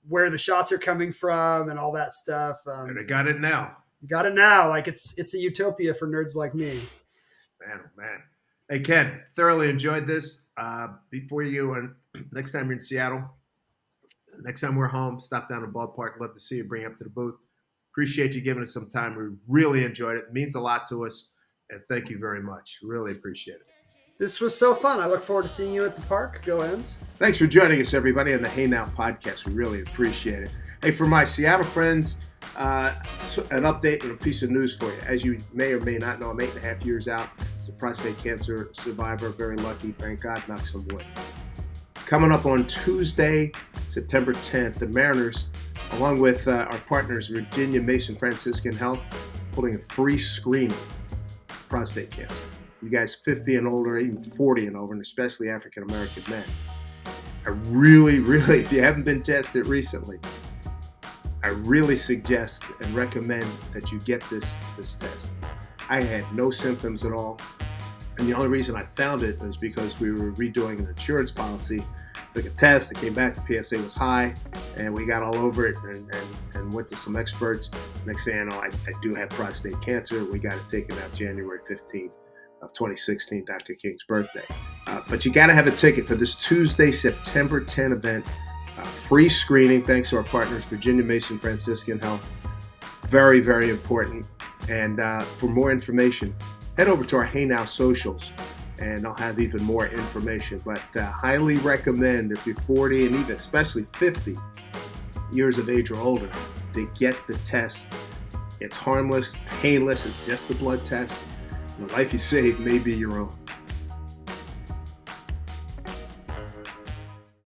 where the shots are coming from and all that stuff. And I got it now. You got it now. Like it's a utopia for nerds like me. Man. Hey, Ken, thoroughly enjoyed this. Before you, and next time you're in Seattle, next time we're home, stop down to the ballpark. Love to see you. Bring you up to the booth. Appreciate you giving us some time. We really enjoyed it. It means a lot to us. And thank you very much. Really appreciate it. This was so fun. I look forward to seeing you at the park. Go M's. Thanks for joining us, everybody, on the Hey Now podcast. We really appreciate it. Hey, for my Seattle friends, an update and a piece of news for you. As you may or may not know, I'm 8.5 years out as a prostate cancer survivor. Very lucky. Thank God. Knock some wood. Coming up on Tuesday, September 10th, the Mariners, along with our partners, Virginia Mason Franciscan Health, holding a free screening of prostate cancer. You guys 50 and older, even 40 and over, and especially African-American men. I really, if you haven't been tested recently, I really suggest and recommend that you get this test. I had no symptoms at all. And the only reason I found it was because we were redoing an insurance policy. Took a test, it came back, the PSA was high, and we got all over it and went to some experts. Next thing I know, I do have prostate cancer. We got it taken out January 15th of 2016, Dr. King's birthday. But you got to have a ticket for this Tuesday, September 10 event. Free screening, thanks to our partners, Virginia Mason Franciscan Health. Very, very important. And for more information, head over to our Hey Now socials, and I'll have even more information. But highly recommend, if you're 40 and even especially 50 years of age or older, to get the test. It's harmless, painless, it's just a blood test. The life you save may be your own.